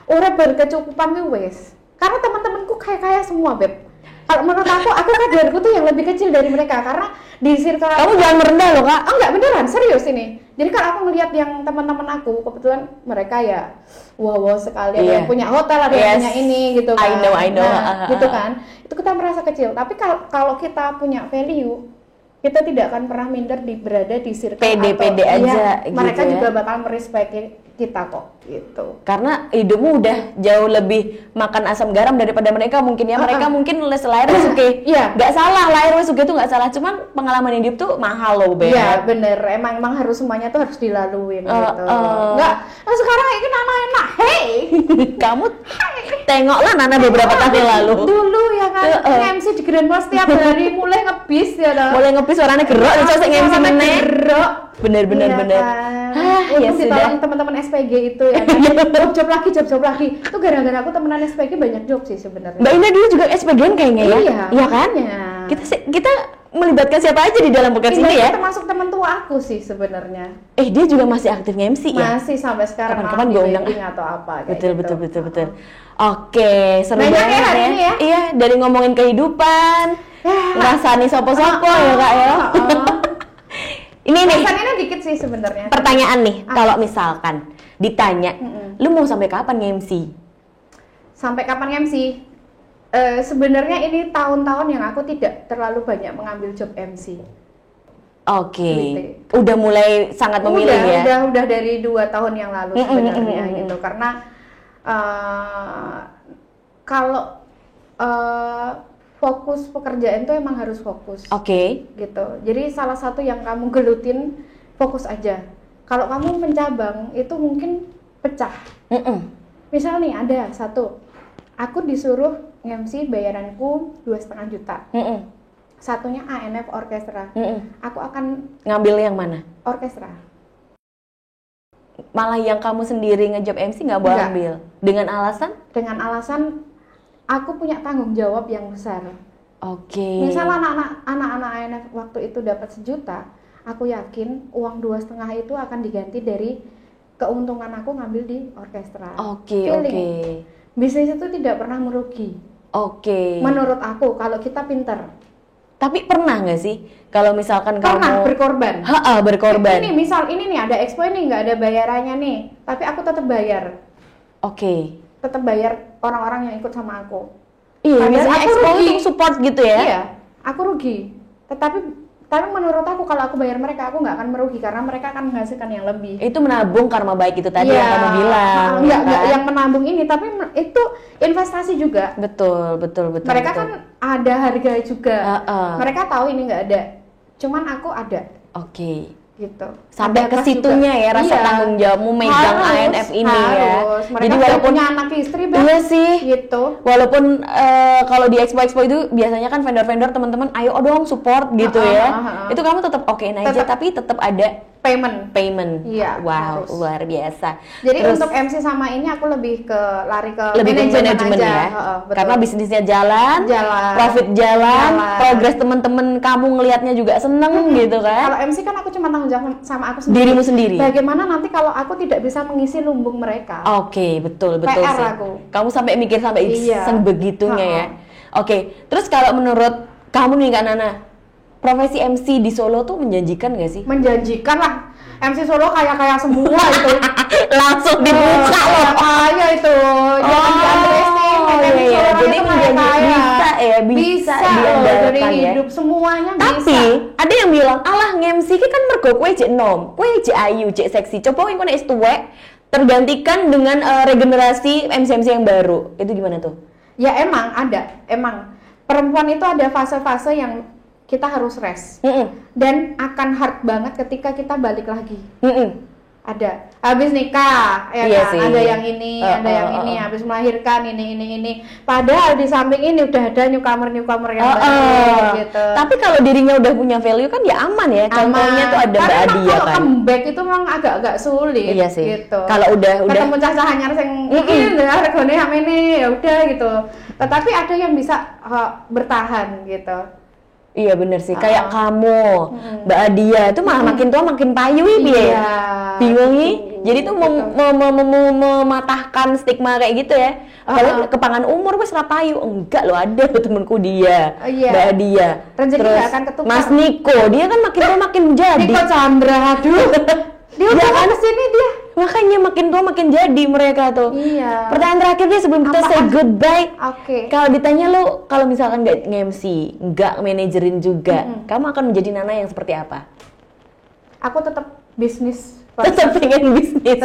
urip berkecukupan tuh wes. Karena teman-temanku kaya semua, Beb. Kalau menurut aku kaderku tuh yang lebih kecil dari mereka karena di circle kamu jangan merendah loh, Kak. Enggak, beneran, serius ini. Jadi kalau aku ngelihat yang teman-teman aku, kebetulan mereka ya wow sekali, ada yang punya hotel, ada yang punya ini gitu kan. I know. Gitu kan. Itu kita merasa kecil, tapi kalau kita punya value, kita tidak akan pernah minder berada di circle pede aja gitu mereka ya. Juga bakal merespeki kita kok gitu. Karena hidupmu udah jauh lebih makan asam garam daripada mereka mungkin ya. Mereka mungkin lahir suke. Iya. Nggak salah, lahir suke itu nggak salah. Cuman pengalaman hidup tuh mahal loh, Beb. Iya, bener. Emang harus semuanya tuh harus dilaluin gitu. Nggak, sekarang ini Nana enak. Hey. Kamu tengoklah Nana beberapa tahun yang lalu. Dulu ya kan, MC di Grand Mall setiap hari mulai ngebis ya toh. Mulai ngebis suaranya gerok, terus MC meneh. Gerok. Bener. Ya sudah. Teman-teman SPG itu ya kan. job lagi. Itu gara-gara aku temenan SPG banyak job sih sebenarnya. Mbak Ina dulu juga SPG-an kayaknya ya. Iya kan? Kita melibatkan siapa aja di dalam podcast ini ya. Termasuk teman tua aku sih sebenarnya. Dia juga masih aktif nge-MC ya? Masih sampai sekarang. Kapan-kapan gue undang atau apa betul. Oke, seru banyak banget ya hari ini ya. Iya, dari ngomongin kehidupan, ngerasani sopo-sopo ya Kak ya. Ini nih. Pesannya dikit sih sebenarnya. Pertanyaan nih, kalau misalkan ditanya, lu mau sampai kapan nge-MC? Sampai kapan nge-MC? Sebenarnya ini tahun-tahun yang aku tidak terlalu banyak mengambil job MC. Oke. Gitu. Udah mulai sangat memilih ya. Udah dari 2 tahun yang lalu sebenarnya gitu. Karena kalau fokus pekerjaan itu emang harus fokus. Oke. Gitu. Jadi salah satu yang kamu gelutin fokus aja. Kalau kamu mencabang itu mungkin pecah. Misal nih ada satu, aku disuruh MC bayaranku 2,5 juta. Satunya ANF orkestra. Aku akan ngambil yang mana? Orkestra. Malah yang kamu sendiri ngejob MC nggak mau ambil? Dengan alasan? Dengan alasan aku punya tanggung jawab yang besar. Oke. Misal anak-anak ANF waktu itu dapat 1 juta, aku yakin uang 2,5 itu akan diganti dari keuntungan aku ngambil di orkestra. Oke. Bisnis itu tidak pernah merugi. Oke. Menurut aku kalau kita pinter. Tapi pernah nggak sih kalau misalkan pernah kamu berkorban? Berkorban. Ini misal ini nih ada expo ini nggak ada bayarannya nih, tapi aku tetap bayar. Oke. Tetap bayar orang-orang yang ikut sama aku. Iya, misalnya expo rugi. untuk support gitu ya? Iya, aku rugi. Tapi menurut aku kalau aku bayar mereka, aku nggak akan merugi karena mereka akan menghasilkan yang lebih. Itu menabung karma baik itu tadi yang kamu bilang. Nggak yang menabung ini, tapi itu investasi juga. Betul. Mereka kan ada harga juga. Mereka tahu ini nggak ada. Cuman aku ada. Oke. Gitu. Sampai ke situnya ya rasa tanggung jawabmu megang ANF ini ya. Mereka jadi walaupun punya anak istri, iya sih. Gitu. Walaupun kalau di expo itu biasanya kan vendor-vendor teman-teman ayo dong support gitu ya. Itu kamu tetap okein aja tapi tetap ada payment. Iya. Wow, harus. Luar biasa. Jadi terus, untuk MC sama ini aku lebih lari ke manajemen aja. Ya. Karena bisnisnya jalan, profit jalan. Progres teman-teman kamu ngelihatnya juga seneng gitu kan. Kalau MC kan aku cuma tanggung jawab sama aku sendiri. Dirimu sendiri. Bagaimana nanti kalau aku tidak bisa mengisi lumbung mereka? Oke, betul PR sih. Aku. Kamu sampai mikir sampai sebegitunya ya. Oke, terus kalau menurut kamu nih Kak Nana, profesi MC di Solo tuh menjanjikan gak sih? Menjanjikan lah. MC Solo kaya-kaya semua itu. Langsung dibuka loh. Kaya itu. Jangan di-underestimate. MC Solo jadi bisa diandalkan dari ya. Hidup semuanya tapi, bisa. Tapi ada yang bilang, alah nge-MC kan mergo kowe jek nom, kowe jek ayu, jek seksi. Coba kowe wis tuwek tergantikan dengan regenerasi MC yang baru. Itu gimana tuh? Ya emang ada. Emang perempuan itu ada fase-fase yang kita harus rest dan akan hard banget ketika kita balik lagi. Ada habis nikah ya iya kan sih. Ada yang ini habis melahirkan ini padahal di samping ini udah ada newcomer yang baru gitu. Tapi kalau dirinya udah punya value kan ya aman ya. Contohnya tuh ada Mbak Adia kan. Kalau comeback itu memang agak sulit. Iya sih. Gitu. Kalau udah ketemu cah anyar sing iki regane amene ya udah gitu. Tetapi ada yang bisa bertahan gitu. Iya bener sih, kayak kamu, Mbak Adia itu malah makin tua makin payu ya. Bingung nih. Jadi tuh mematahkan stigma kayak gitu ya. Kalau kepangan umur wes payu, enggak loh ada temenku dia, Mbak Adia. Terus akan ketukar. Mas Niko, dia kan makin tua makin jadi. Niko Chandra, aduh. Dia udah kan sini dia. Makanya makin tua makin jadi mereka tuh. Iya. Pertanyaan terakhir dia sebelum kita say goodbye. Oke. Kalau ditanya lo, kalau misalkan nggak nge-MC, nggak manajerin juga, kamu akan menjadi Nana yang seperti apa? Aku tetap bisnis. Tetap pengen bisnis.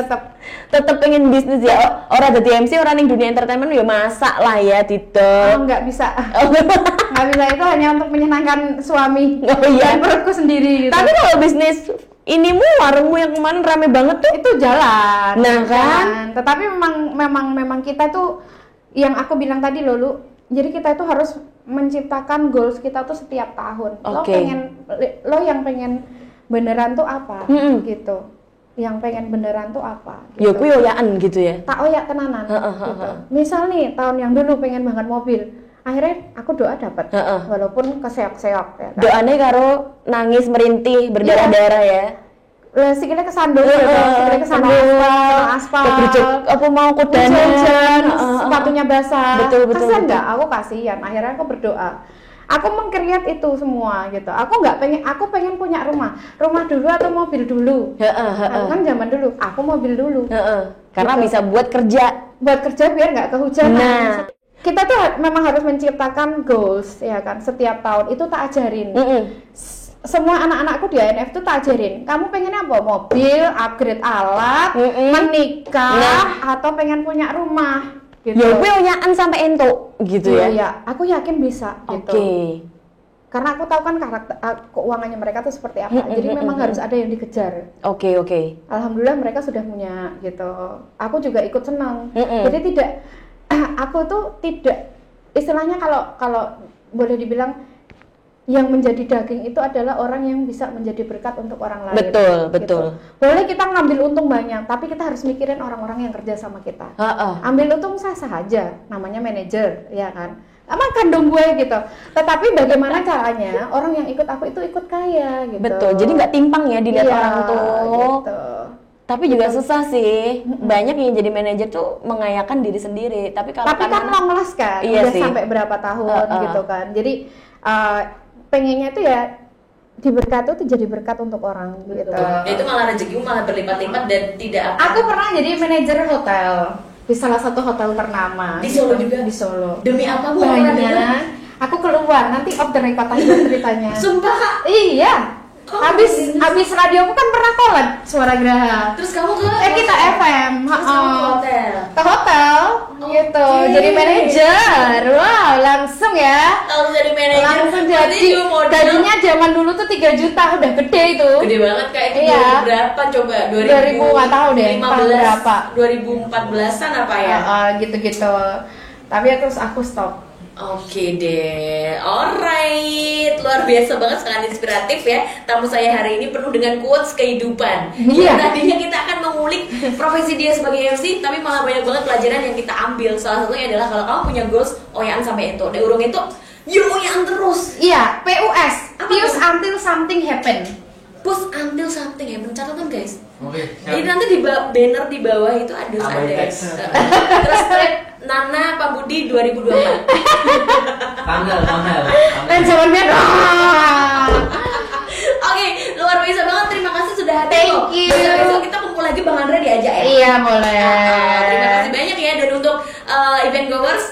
Tetap pengen bisnis ya. Orang jadi MC, orang yang dunia entertainment ya masak lah ya, Tito. Nggak bisa. Nggak bisa, itu hanya untuk menyenangkan suami. Dan perutku sendiri. Gitu. Tapi kalau bisnis inimu warungmu yang kemarin rame banget tuh itu jalan. Nah kan. Tetapi memang kita tuh yang aku bilang tadi Lu. Jadi kita itu harus menciptakan goals kita tuh setiap tahun. Lo yang pengen beneran tuh apa gitu. Yang pengen beneran tuh apa? Gitu. Ya ku oyaan gitu ya. Tak oyak tenanan. Gitu. Misal nih tahun yang dulu pengen banget mobil. Akhirnya aku doa dapat, walaupun keseok-seok ya kan? Doanya karo nangis merintih berdarah-darah ya. Sikilnya kesandung sikilnya kesandung aspal. Apa mau kudanya? Sepatunya basah. Betul. Kasian nggak? Aku kasihan. Akhirnya aku berdoa. Aku mengkreat itu semua gitu. Aku pengen punya rumah dulu atau mobil dulu. Aku kan zaman dulu, aku mobil dulu. Karena bisa buat kerja biar nggak kehujanan. Nah. kita tuh memang harus menciptakan goals ya kan, setiap tahun itu tak ajarin. Semua anak-anakku di ANF tuh tak ajarin, kamu pengen apa? Mobil, upgrade alat, menikah, atau pengen punya rumah gitu. Ya gue nyaan sampai ento gitu ya. Iya, aku yakin bisa gitu. Karena aku tahu kan karakter keuangannya mereka tuh seperti apa. Jadi memang harus ada yang dikejar. Oke. Alhamdulillah mereka sudah punya gitu. Aku juga ikut senang. Jadi tidak aku tuh tidak, istilahnya kalau boleh dibilang yang menjadi daging itu adalah orang yang bisa menjadi berkat untuk orang lain. Betul. Gitu. Boleh kita ngambil untung banyak, tapi kita harus mikirin orang-orang yang kerja sama kita. Ambil untung sah-sah aja, namanya manajer, ya kan? Makan dong gue gitu. Tetapi bagaimana caranya orang yang ikut aku itu ikut kaya gitu. Betul. Jadi nggak timpang ya dilihat orang tuh. Gitu. Tapi juga susah sih. Banyak yang jadi manajer tuh mengayakan diri sendiri. Tapi kalau kan long last kan, iya udah sih. sampai berapa tahun gitu kan. Jadi pengennya itu ya diberkati itu jadi berkat untuk orang gitu. Itu malah rezekimu malah berlipat-lipat dan tidak Aku pernah jadi manajer hotel di salah satu hotel ternama di Solo juga. Di Solo. Demi apa Bu? Banyak. Aku keluar nanti off the record aja ceritanya. Sumpah Kak. Iya. Habis radioku kan pernah collab Suara Graha. Terus kamu ke Kita FM. Terus kamu ke hotel. Ke hotel gitu. Jadi manajer. Wow, langsung ya. Langsung jadi manajer. Langsung jadi. Gajinya zaman dulu tuh 3 juta, udah gede itu. Gede banget Kak, itu Iya. 2000 berapa coba? 2000 nggak tahu deh, tahun berapa. 2014-an apa ya? Gitu-gitu. Tapi ya terus aku stop. Oke deh, alright, luar biasa banget, sangat inspiratif ya. Tamu saya hari ini penuh dengan quotes kehidupan. Iya. Tadinya kita akan mengulik profesi dia sebagai MC, tapi malah banyak banget pelajaran yang kita ambil. Salah satunya adalah kalau kamu punya goals, oyaan sampai itu, urung itu, yo oyaan terus. Iya, PUS, Apa push tuh? until something happen. Push until something ya, catatan guys. Oke, Jadi nanti di banner di bawah itu ada teks. Terus trip Nana Pambudi 2024. Tanggal mahal. Dan jawabannya Oke, luar biasa banget. Terima kasih sudah hadir. Thank loh. you. Besok kita kumpul lagi Bang Andra diajak ya. Iya, boleh. Terima kasih banyak ya. Dan untuk event goers,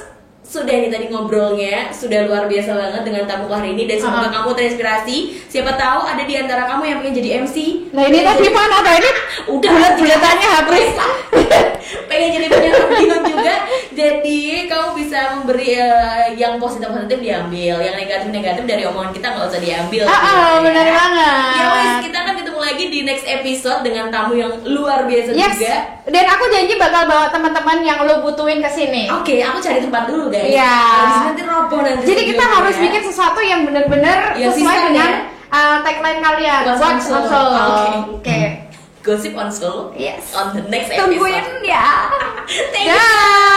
sudah ini tadi ngobrolnya, sudah luar biasa banget dengan tamu hari ini. Dan semoga kamu terinspirasi. Siapa tahu ada di antara kamu yang pengen jadi MC. Nah ini tadi mana tadi? Udah bulat-bulatannya habis. Pengen jadi penyiar radio juga. Jadi kamu bisa memberi yang positif diambil, yang negatif dari omongan kita nggak usah diambil. Benar banget. Ya wes, kita akan ketemu lagi di next episode dengan tamu yang luar biasa juga. Dan aku janji bakal bawa teman-teman yang lo butuhin ke sini. Oke, aku cari tempat dulu guys. Iya. Habis nanti roboh nanti. Jadi kita studionya. harus bikin sesuatu yang benar-benar Yang sesuai sistem dengan ya. tagline kalian. What's on Soul. Oke. Gossip on Soul. Yes. On the next episode. Tungguin ya. Thank you. Dah.